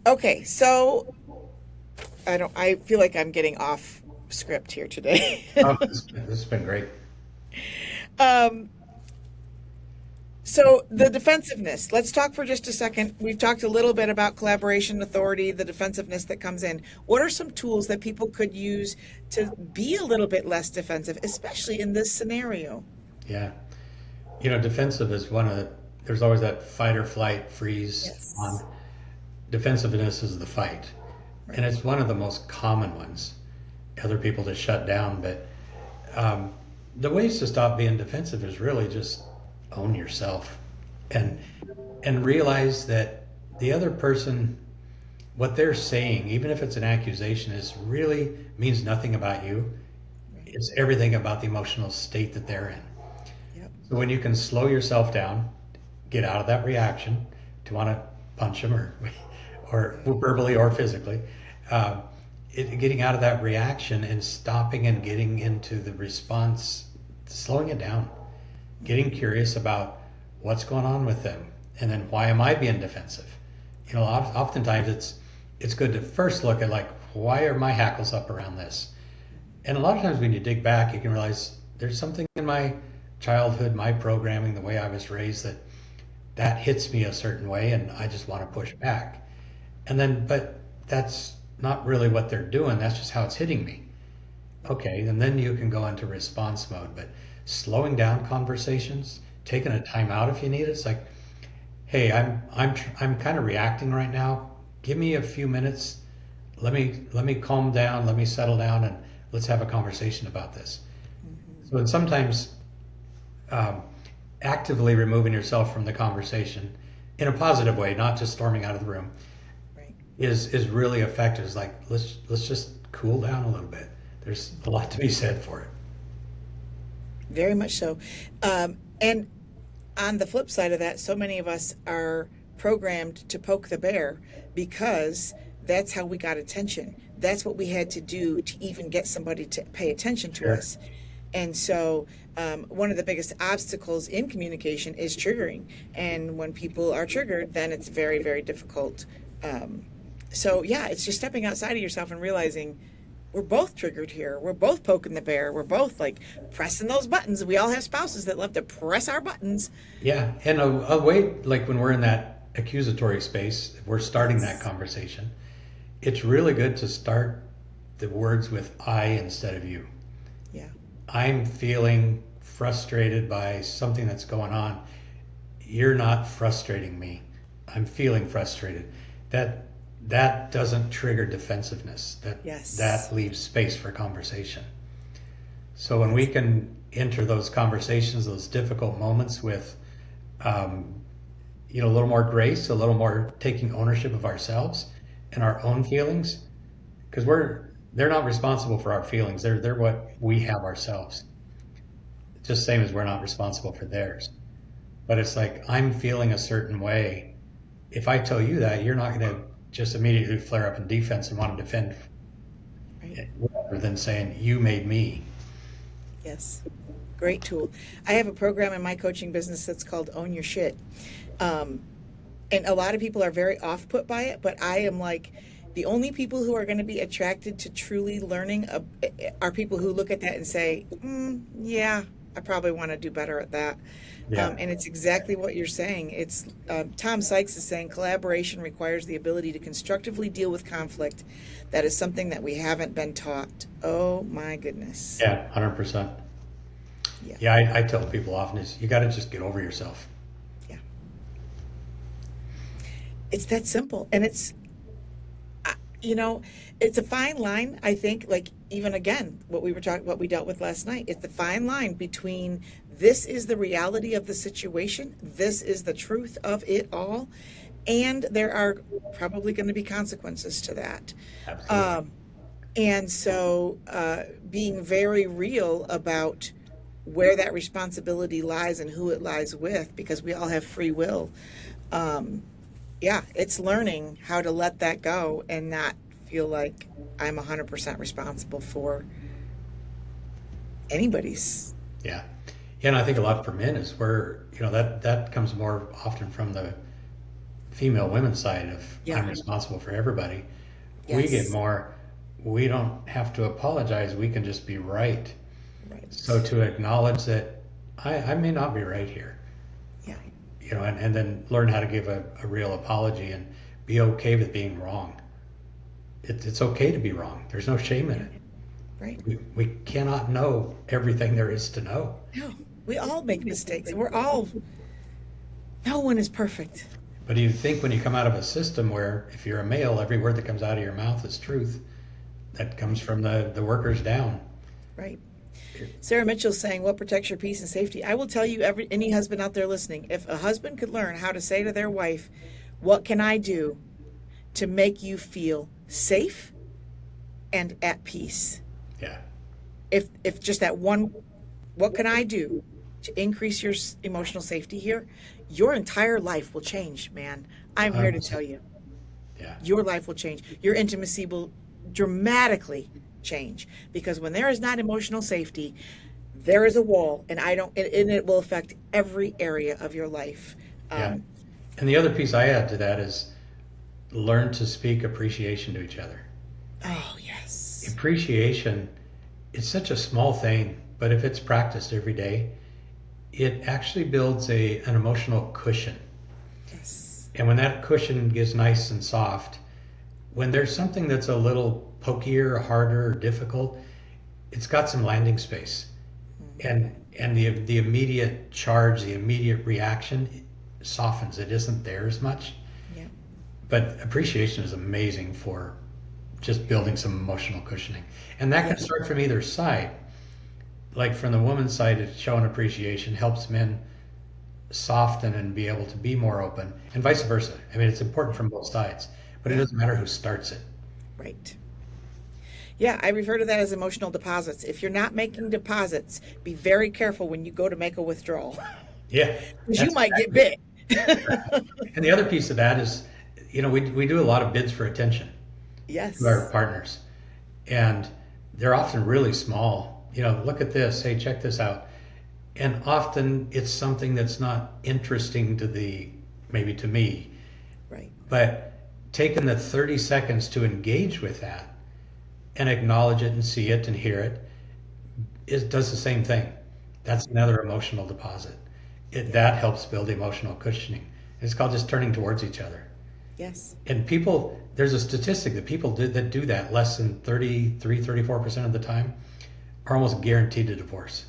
Okay, so I feel like I'm getting off script here today. Oh, this has been great. So the defensiveness, let's talk for just a second. We've talked a little bit about collaboration, authority, the defensiveness that comes in. What are some tools that people could use to be a little bit less defensive, especially in this scenario? Yeah. Defensive is there's always that fight or flight, freeze Yes. on. Defensiveness is the fight. Right. And it's one of the most common ones. Other people just shut down, but the ways to stop being defensive is really just own yourself and realize that the other person, what they're saying, even if it's an accusation, really means nothing about you. Right. It's everything about the emotional state that they're in. Yep. So when you can slow yourself down, get out of that reaction to want to punch them or verbally or physically, uh, getting out of that reaction and stopping and getting into the response, slowing it down, getting curious about what's going on with them, and then why am I being defensive? You know, oftentimes it's good to first look at like, why are my hackles up around this? And a lot of times when you dig back, you can realize there's something in my childhood, my programming, the way I was raised, that hits me a certain way, and I just want to push back. And then, but that's not really what they're doing. That's just how it's hitting me. Okay, and then you can go into response mode. But slowing down conversations, taking a time out if you need it. It's like, hey, I'm kind of reacting right now. Give me a few minutes. Let me calm down. Let me settle down, and let's have a conversation about this. So and sometimes um, actively removing yourself from the conversation in a positive way, not just storming out of the room, Right. is really effective. It's like let's just cool down a little bit. There's a lot to be said for it. Very much so. And on the flip side of that, so many of us are programmed to poke the bear because that's how we got attention. That's what we had to do to even get somebody to pay attention to Sure. us. And so, one of the biggest obstacles in communication is triggering. And when people are triggered, then it's very, very difficult. So, yeah, it's just stepping outside of yourself and realizing we're both triggered here. We're both poking the bear. We're both like pressing those buttons. We all have spouses that love to press our buttons. Yeah, and a way, like when we're in that accusatory space, if we're starting that conversation, it's really good to start the words with I instead of you. Yeah. I'm feeling frustrated by something that's going on. You're not frustrating me. I'm feeling frustrated. That doesn't trigger defensiveness. Yes. That leaves space for conversation. So when we can enter those conversations, those difficult moments with a little more grace, a little more taking ownership of ourselves and our own feelings, because they're not responsible for our feelings. They're what we have ourselves. Just same as we're not responsible for theirs. But it's like, I'm feeling a certain way. If I tell you that, you're not going to just immediately flare up in defense and want to defend, Right. rather than saying, you made me. Yes. Great tool. I have a program in my coaching business that's called Own Your Shit. And a lot of people are very off put by it, but I am like, the only people who are going to be attracted to truly learning are people who look at that and say, yeah, I probably want to do better at that. Yeah. And it's exactly what you're saying. It's Tom Sykes is saying collaboration requires the ability to constructively deal with conflict. That is something that we haven't been taught. Oh my goodness. Yeah, 100%. Yeah. Yeah, I tell people often is you got to just get over yourself. Yeah. It's that simple. And it's, it's a fine line, I think, like even again, what we dealt with last night. It's the fine line between this is the reality of the situation, this is the truth of it all, and there are probably going to be consequences to that. Absolutely. And so being very real about where that responsibility lies and who it lies with, because we all have free will. Yeah, it's learning how to let that go and not feel like I'm 100% responsible for anybody's. Yeah. Yeah, and I think a lot for men is where, that comes more often from the female women's side of Yeah. I'm responsible for everybody. We Yes. get more, we don't have to apologize, we can just be right. Right. So to acknowledge that I may not be right here, Yeah. and then learn how to give a real apology and be okay with being wrong. It's okay to be wrong. There's no shame in it. Right. We cannot know everything there is to know. No, we all make mistakes. No one is perfect. But you think when you come out of a system where if you're a male, every word that comes out of your mouth is truth, that comes from the workers down. Right. Sarah Mitchell's saying, what protects your peace and safety? I will tell you, any husband out there listening, if a husband could learn how to say to their wife, what can I do to make you feel safe and at peace? Yeah. If just that one, what can I do to increase your emotional safety here, your entire life will change, man. I'm here to tell you. Yeah. Your life will change. Your intimacy will dramatically change, because when there is not emotional safety, there is a wall, and it will affect every area of your life. Yeah. And the other piece I add to that is learn to speak appreciation to each other. Oh, yes. Appreciation, it's such a small thing, but if it's practiced every day, it actually builds an emotional cushion. Yes. And when that cushion gets nice and soft, when there's something that's a little pokier, harder, or difficult, it's got some landing space. And the immediate charge, the immediate reaction softens. It isn't there as much. Yeah. But appreciation is amazing for just building some emotional cushioning. And that can start from either side. Like from the woman's side, it's showing appreciation helps men soften and be able to be more open, and vice versa. I mean, it's important from both sides, but it doesn't matter who starts it. Right. Yeah, I refer to that as emotional deposits. If you're not making deposits, be very careful when you go to make a withdrawal. Yeah. Because you might get bit. And the other piece of that is, we do a lot of bids for attention Yes. to our partners, and they're often really small. Look at this. Hey, check this out. And often it's something that's not interesting maybe to me. Right. But taking the 30 seconds to engage with that and acknowledge it and see it and hear it does the same thing. That's another emotional deposit. That helps build emotional cushioning. It's called just turning towards each other. Yes. And there's a statistic that people that do that less than 34% of the time are almost guaranteed a divorce.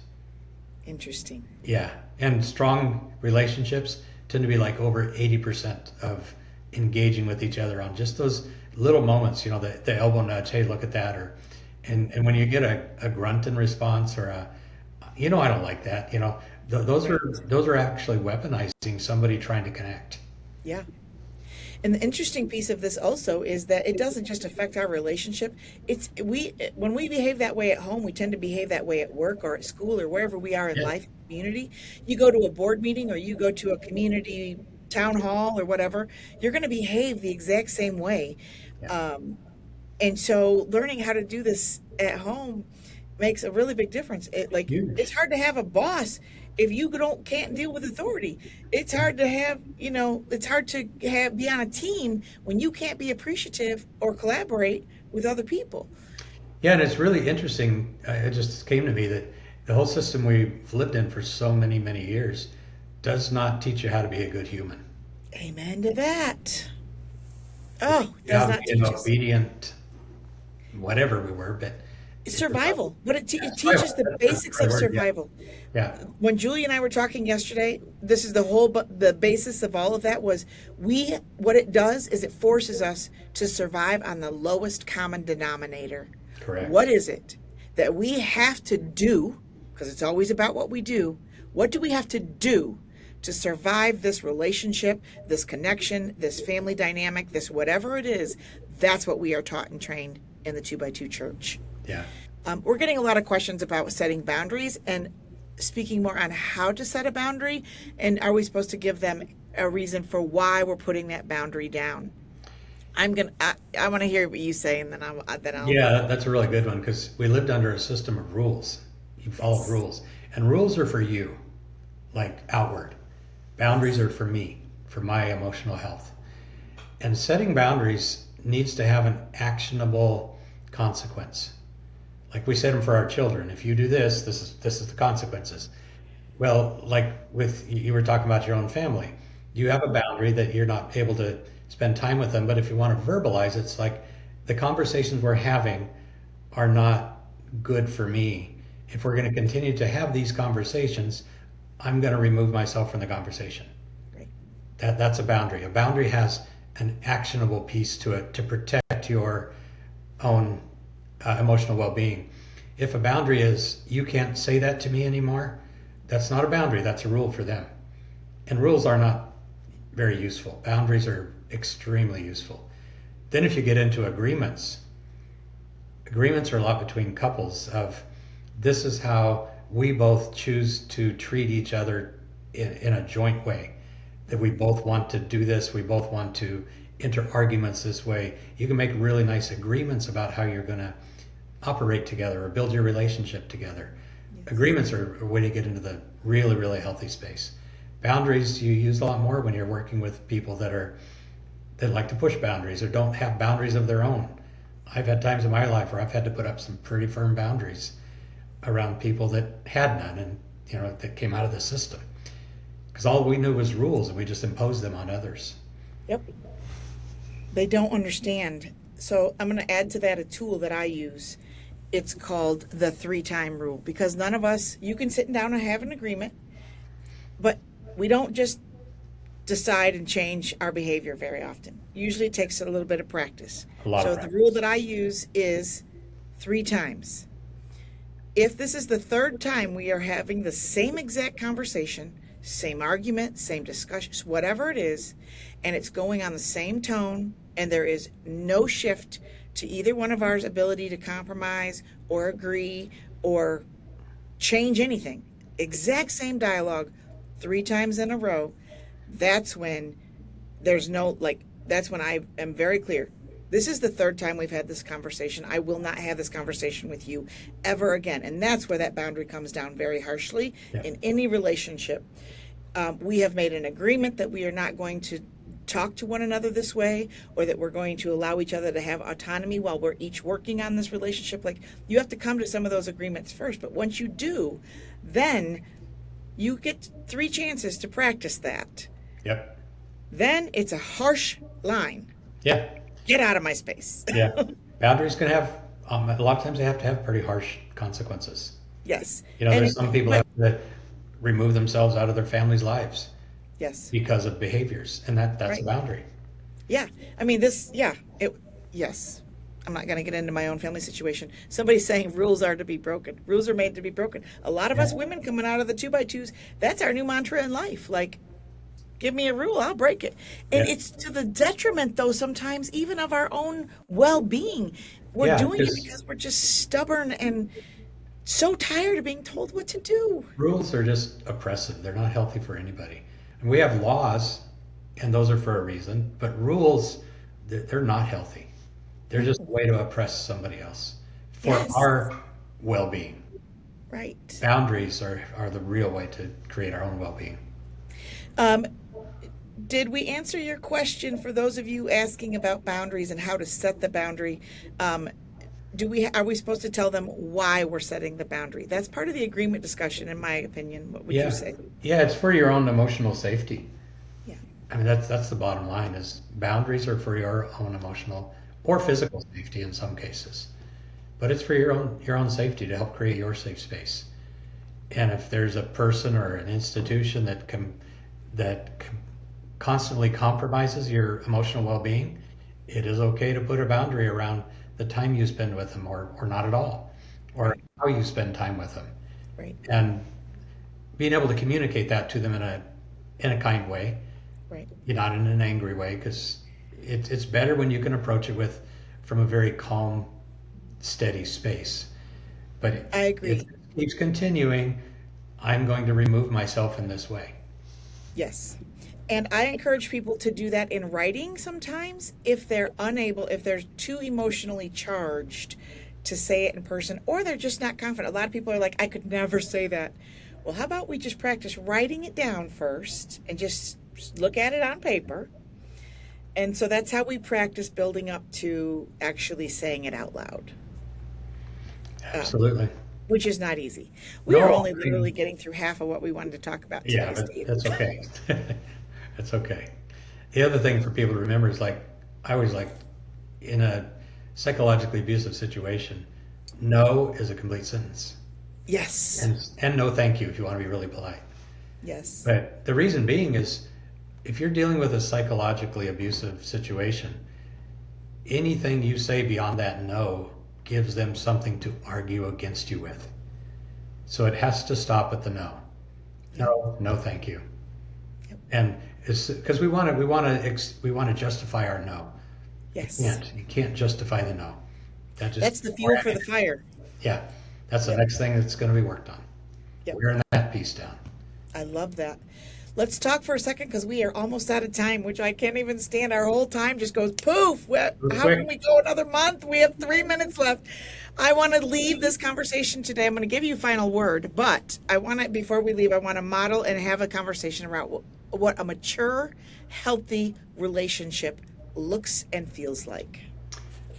Interesting. Yeah. And strong relationships tend to be like over 80% of engaging with each other on just those little moments, the elbow nudge, hey, look at that. And when you get a grunt in response, or I don't like that, those are actually weaponizing somebody trying to connect. Yeah. And the interesting piece of this also is that it doesn't just affect our relationship. When we behave that way at home, we tend to behave that way at work or at school or wherever we are in life, community. You go to a board meeting or you go to a community town hall or whatever, you're going to behave the exact same way. Yeah. And so learning how to do this at home makes a really big difference. Huge. It's hard to have a boss if you can't deal with authority. It's hard to have, it's hard to be on a team when you can't be appreciative or collaborate with other people. Yeah, and it's really interesting. It just came to me that the whole system we've lived in for so many, many years does not teach you how to be a good human. Amen to that. Oh, does not teach us. Obedient, whatever we were, but survival. But it teaches the basics of survival. Yeah. When Julie and I were talking yesterday, this is the basis of all of that was what it does is it forces us to survive on the lowest common denominator. Correct. What is it that we have to do? Because it's always about what we do. What do we have to do to survive this relationship, this connection, this family dynamic, this whatever it is? That's what we are taught and trained in the 2x2 church. Yeah. We're getting a lot of questions about setting boundaries and speaking more on how to set a boundary, and are we supposed to give them a reason for why we're putting that boundary down? I want to hear what you say, and then I'll. Yeah, that's a really good one, because we lived under a system of rules. You follow rules, and rules are for you, like outward. Boundaries are for me, for my emotional health. And setting boundaries needs to have an actionable consequence. Like we set them for our children. If you do this, this is the consequences. Well, like you were talking about your own family. You have a boundary that you're not able to spend time with them, but if you want to verbalize it, it's like the conversations we're having are not good for me. If we're going to continue to have these conversations, I'm going to remove myself from the conversation. Right. That's a boundary. A boundary has an actionable piece to it to protect your own emotional well-being. If a boundary is, you can't say that to me anymore, that's not a boundary, that's a rule for them. And rules are not very useful. Boundaries are extremely useful. Then if you get into agreements are a lot between couples of, this is how we both choose to treat each other in a joint way, that we both want to do this, we both want to enter arguments this way. You can make really nice agreements about how you're going to operate together or build your relationship together. Yes. Agreements are a way to get into the really, really healthy space. Boundaries you use a lot more when you're working with people that like to push boundaries or don't have boundaries of their own. I've had times in my life where I've had to put up some pretty firm boundaries around people that had none, and that came out of the system, because all we knew was rules and we just imposed them on others. Yep. They don't understand. So I'm going to add to that a tool that I use. It's called the 3-time rule, because none of us, you can sit down and have an agreement, but we don't just decide and change our behavior very often. Usually it takes a little bit of practice. The rule that I use is 3 times. If this is the 3rd time we are having the same exact conversation, same argument, same discussions, whatever it is, and it's going on the same tone, and there is no shift to either one of our ability to compromise or agree or change anything, exact same dialogue 3 times in a row, that's when that's when I am very clear. This is the 3rd time we've had this conversation. I will not have this conversation with you ever again. And that's where that boundary comes down very harshly in any relationship. We have made an agreement that we are not going to talk to one another this way, or that we're going to allow each other to have autonomy while we're each working on this relationship. Like, you have to come to some of those agreements first. But once you do, then you get 3 chances to practice that. Yep. Then it's a harsh line. Yeah. Get out of my space. Yeah. Boundaries can have, a lot of times they have to have pretty harsh consequences. Yes. There's some people that have to remove themselves out of their family's lives. Yes. Because of behaviors. And that's right. A boundary. Yeah. I mean, yes. I'm not going to get into my own family situation. Somebody's saying rules are to be broken. Rules are made to be broken. A lot of us women coming out of the 2x2s, that's our new mantra in life. Like, give me a rule, I'll break it. And it's to the detriment, though, sometimes even of our own well-being. We're doing it because we're just stubborn and so tired of being told what to do. Rules are just oppressive. They're not healthy for anybody. And we have laws, and those are for a reason. But rules, they're not healthy. They're just a way to oppress somebody else for our well-being. Right. Boundaries are the real way to create our own well-being. Did we answer your question for those of you asking about boundaries and how to set the boundary? Are we supposed to tell them why we're setting the boundary? That's part of the agreement discussion, in my opinion. What would you say? Yeah, it's for your own emotional safety. Yeah. I mean, that's the bottom line, is boundaries are for your own emotional or physical safety in some cases. But it's for your own safety, to help create your safe space. And if there's a person or an institution that constantly compromises your emotional well-being, it is okay to put a boundary around the time you spend with them, or not at all, or how you spend time with them. Right. And being able to communicate that to them in a kind way, right? Not in an angry way, because it's better when you can approach it from a very calm, steady space. But I agree. If it keeps continuing, I'm going to remove myself in this way. Yes. And I encourage people to do that in writing sometimes if they're too emotionally charged to say it in person, or they're just not confident. A lot of people are like, I could never say that. Well, how about we just practice writing it down first and just look at it on paper? And so that's how we practice building up to actually saying it out loud. Absolutely. Which is not easy. We are only literally getting through half of what we wanted to talk about today. Yeah, but that's okay. That's okay. The other thing for people to remember is, I always in a psychologically abusive situation, no is a complete sentence. Yes. And no thank you if you want to be really polite. Yes. But the reason being is, if you're dealing with a psychologically abusive situation, anything you say beyond that no gives them something to argue against you with. So it has to stop at the no. No, thank you. Yep. And it's because we want to justify our no. Yes. You can't justify the no. That's the fuel for the fire. Yeah. That's the next thing that's going to be worked on. Yep. wearing that piece down. I love that. Let's talk for a second because we are almost out of time, which I can't even stand. Our whole time just goes poof. Real How quick, can we go another month? We have 3 minutes left. I want to leave this conversation today. I'm going to give you a final word, but I want to, before we leave, I want to model and have a conversation about what a mature, healthy relationship looks and feels like.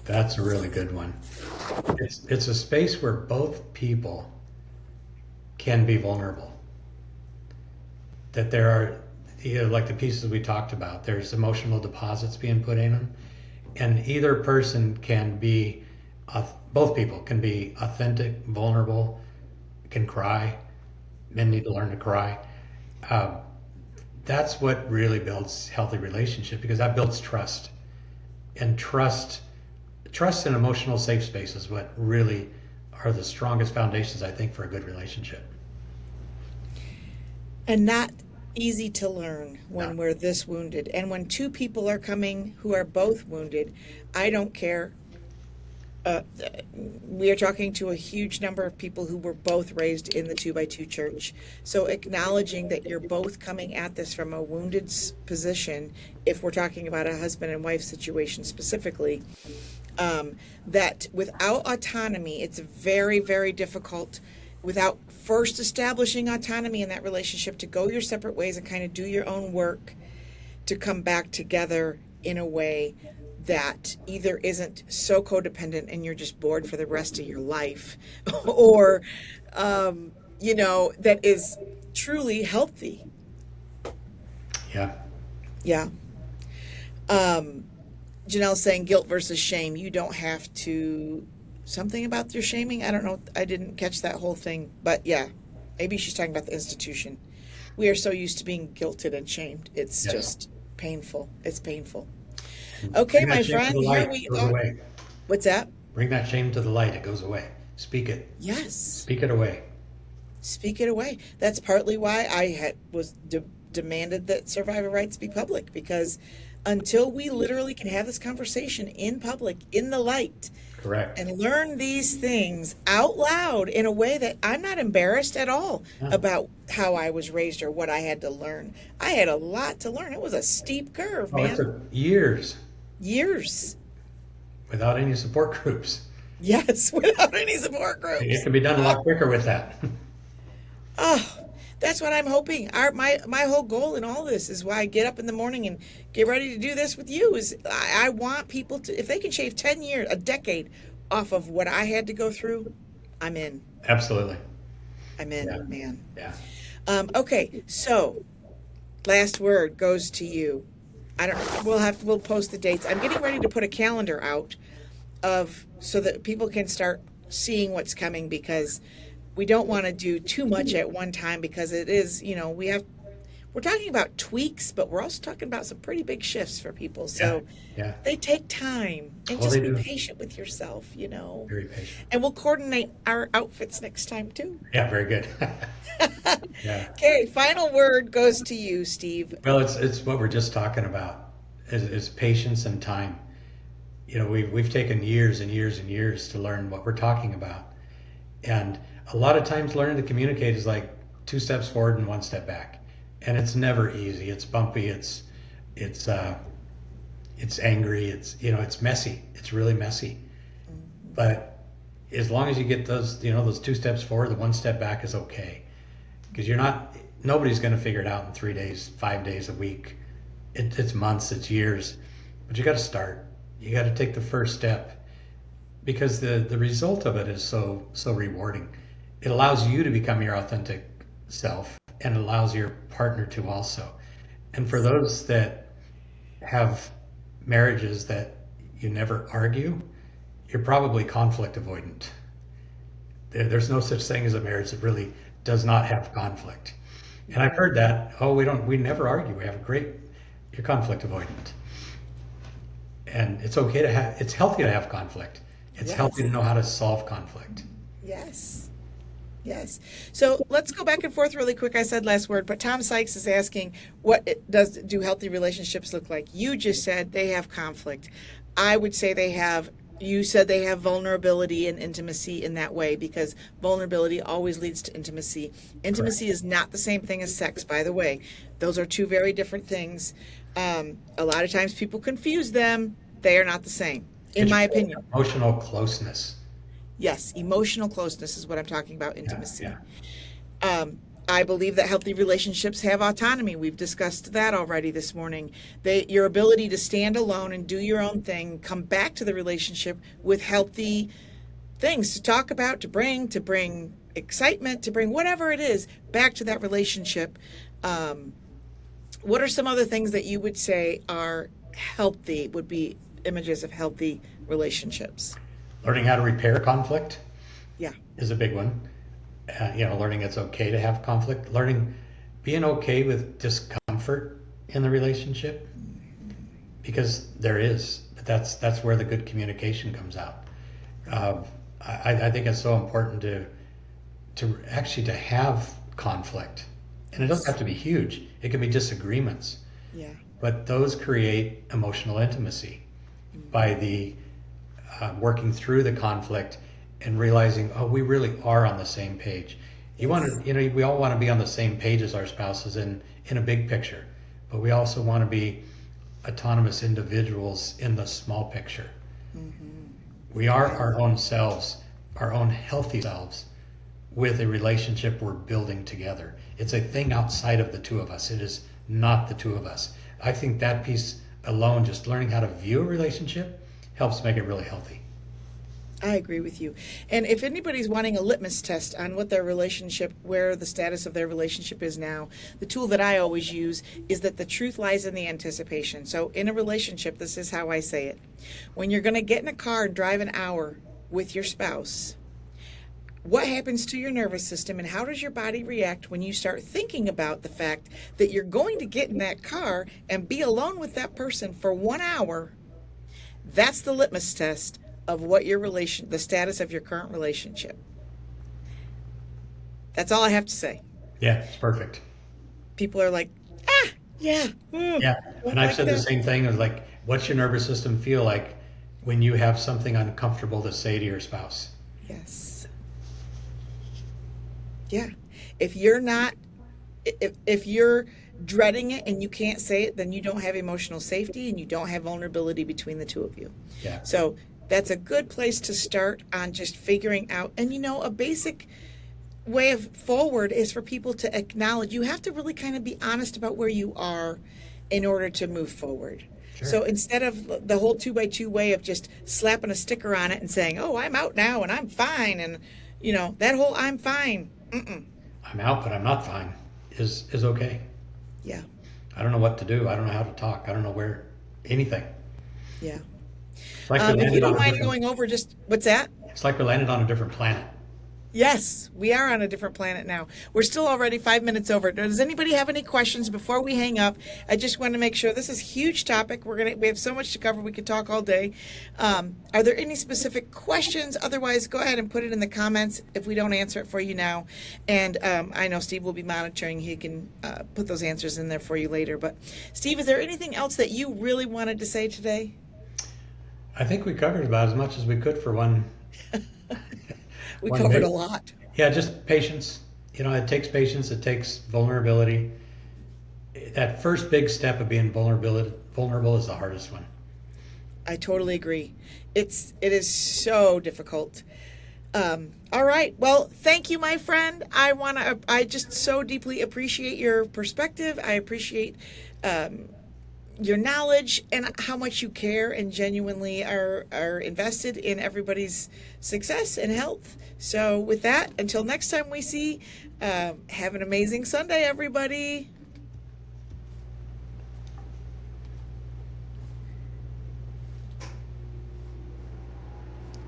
that's a really good one. It's a space where both people can be vulnerable. That there are, like the pieces we talked about, there's emotional deposits being put in them, and either person can be, both people can be authentic, vulnerable, can cry. Men need to learn to cry. That's what really builds healthy relationship, because that builds trust, and trust and emotional safe space is what really are the strongest foundations, I think, for a good relationship. And not easy to learn when No. we're this wounded. And when two people are coming who are both wounded, I don't care. We are talking to a huge number of people who were both raised in the 2x2 church. So acknowledging that you're both coming at this from a wounded position, if we're talking about a husband and wife situation specifically, that without autonomy, it's very, very difficult, without first establishing autonomy in that relationship, to go your separate ways and kind of do your own work to come back together in a way that either isn't so codependent and you're just bored for the rest of your life, or, that is truly healthy. Yeah. Yeah. Janelle's saying guilt versus shame. You don't have to, something about your shaming. I don't know. I didn't catch that whole thing, but yeah, maybe she's talking about the institution. We are so used to being guilted and shamed. It's Yes. just painful. It's painful. Okay, Bring that my shame to friend, the here light, we it goes are. away. What's that? Bring that shame to the light, it goes away. Speak it. Yes. Speak it away. Speak it away. That's partly why I was demanded that survivor rights be public, because until we literally can have this conversation in public, in the light, Correct. and learn these things out loud in a way that I'm not embarrassed at all No. about how I was raised or what I had to learn. I had a lot to learn. It was a steep curve, Oh, it man. took years Years. without any support groups. Yes, without any support groups. It can be done a lot quicker with that. Oh, that's what I'm hoping. My whole goal in all this is why I get up in the morning and get ready to do this with you, is I want people to, if they can shave 10 years, a decade off of what I had to go through, I'm in. Absolutely. I'm in, Yeah. man. Yeah. Okay, so last word goes to you. We'll post the dates. I'm getting ready to put a calendar out so that people can start seeing what's coming, because we don't want to do too much at one time, because it is, we're talking about tweaks, but we're also talking about some pretty big shifts for people. So Yeah. they take time, and Oh, just they be do. patient with yourself, Very patient. And we'll coordinate our outfits next time too. Yeah, very good. Yeah. Okay, final word goes to you, Steve. Well, it's what we're just talking about is patience and time. We've taken years and years and years to learn what we're talking about. And a lot of times learning to communicate is like 2 steps forward and 1 step back. And it's never easy. It's bumpy. It's angry. It's messy. It's really messy. But as long as you get those 2 steps forward, the 1 step back is okay. Because nobody's going to figure it out in 3 days, 5 days, a week. It's months, it's years. But you got to start. You got to take the first step, because the result of it is so rewarding. It allows you to become your authentic self, and it allows your partner to also. And for those that have marriages that you never argue, you're probably conflict avoidant. There's no such thing as a marriage that really does not have conflict. And I've heard that, we never argue, you're conflict avoidant. And it's okay it's healthy to have conflict. It's Yes. healthy to know how to solve conflict. Yes. Yes. So let's go back and forth really quick. I said last word, but Tom Sykes is asking, do healthy relationships look like? You just said they have conflict. I would say they have You said they have vulnerability and intimacy in that way because vulnerability always leads to intimacy. Correct. Intimacy is not the same thing as sex, by the way. Those are two very different things. A lot of times people confuse them. They are not the same, in It's my opinion. emotional closeness. Yes, emotional closeness is what I'm talking about, Yeah, intimacy. yeah. I believe that healthy relationships have autonomy. We've discussed that already this morning. Your ability to stand alone and do your own thing, come back to the relationship with healthy things to talk about, to bring excitement, to bring whatever it is back to that relationship. What are some other things that you would say are healthy, would be images of healthy relationships? Learning how to repair conflict Yeah. is a big one. Learning it's okay to have conflict. Learning, being okay with discomfort in the relationship, because there is. But that's where the good communication comes out. I think it's so important to actually to have conflict, and it doesn't have to be huge. It can be disagreements, Yeah. but those create emotional intimacy by the working through the conflict and realizing, oh, we really are on the same page. We all want to be on the same page as our spouses in a big picture, but we also want to be autonomous individuals in the small picture. We are our own selves, our own healthy selves, with a relationship we're building together. It's a thing outside of the two of us. It is not the two of us. I think that piece alone, just learning how to view a relationship, helps make it really healthy. I agree with you. And if anybody's wanting a litmus test on what their relationship, where the status of their relationship is now, the tool that I always use is that the truth lies in the anticipation. So in a relationship, this is how I say it. When you're going to get in a car and drive an hour with your spouse, what happens to your nervous system and how does your body react when you start thinking about the fact that you're going to get in that car and be alone with that person for 1 hour? That's the litmus test of what the status of your current relationship. That's all I have to say. Yeah, it's perfect. People are like, yeah. Yeah, and I've said the same thing as like, what's your nervous system feel like when you have something uncomfortable to say to your spouse? Yes. Yeah. If you're dreading it and you can't say it, then you don't have emotional safety and you don't have vulnerability between the two of you. Yeah. So that's a good place to start on just figuring out. And a basic way of forward is for people to acknowledge you have to really kind of be honest about where you are in order to move forward. Sure. So instead of the whole 2x2 way of just slapping a sticker on it and saying, oh, I'm out now and I'm fine. And, that whole I'm fine. I'm out, but I'm not fine is okay. Yeah. I don't know what to do. I don't know how to talk. I don't know anything. Yeah. It's like If you don't mind going over what's that? It's like we landed on a different planet. Yes, we are on a different planet now. We're still already 5 minutes over. Does anybody have any questions before we hang up? I just want to make sure this is a huge topic. We have so much to cover. We could talk all day. Are there any specific questions? Otherwise, go ahead and put it in the comments if we don't answer it for you now. And I know Steve will be monitoring. He can put those answers in there for you later. But Steve, is there anything else that you really wanted to say today? I think we covered about as much as we could for one. We covered a lot. Yeah, just patience. It takes patience. It takes vulnerability. That first big step of being vulnerable is the hardest one. I totally agree. It is so difficult. All right. Well, thank you, my friend. I just so deeply appreciate your perspective. I appreciate your knowledge and how much you care and genuinely are invested in everybody's success and health. So with that, until next time we see, have an amazing Sunday, everybody.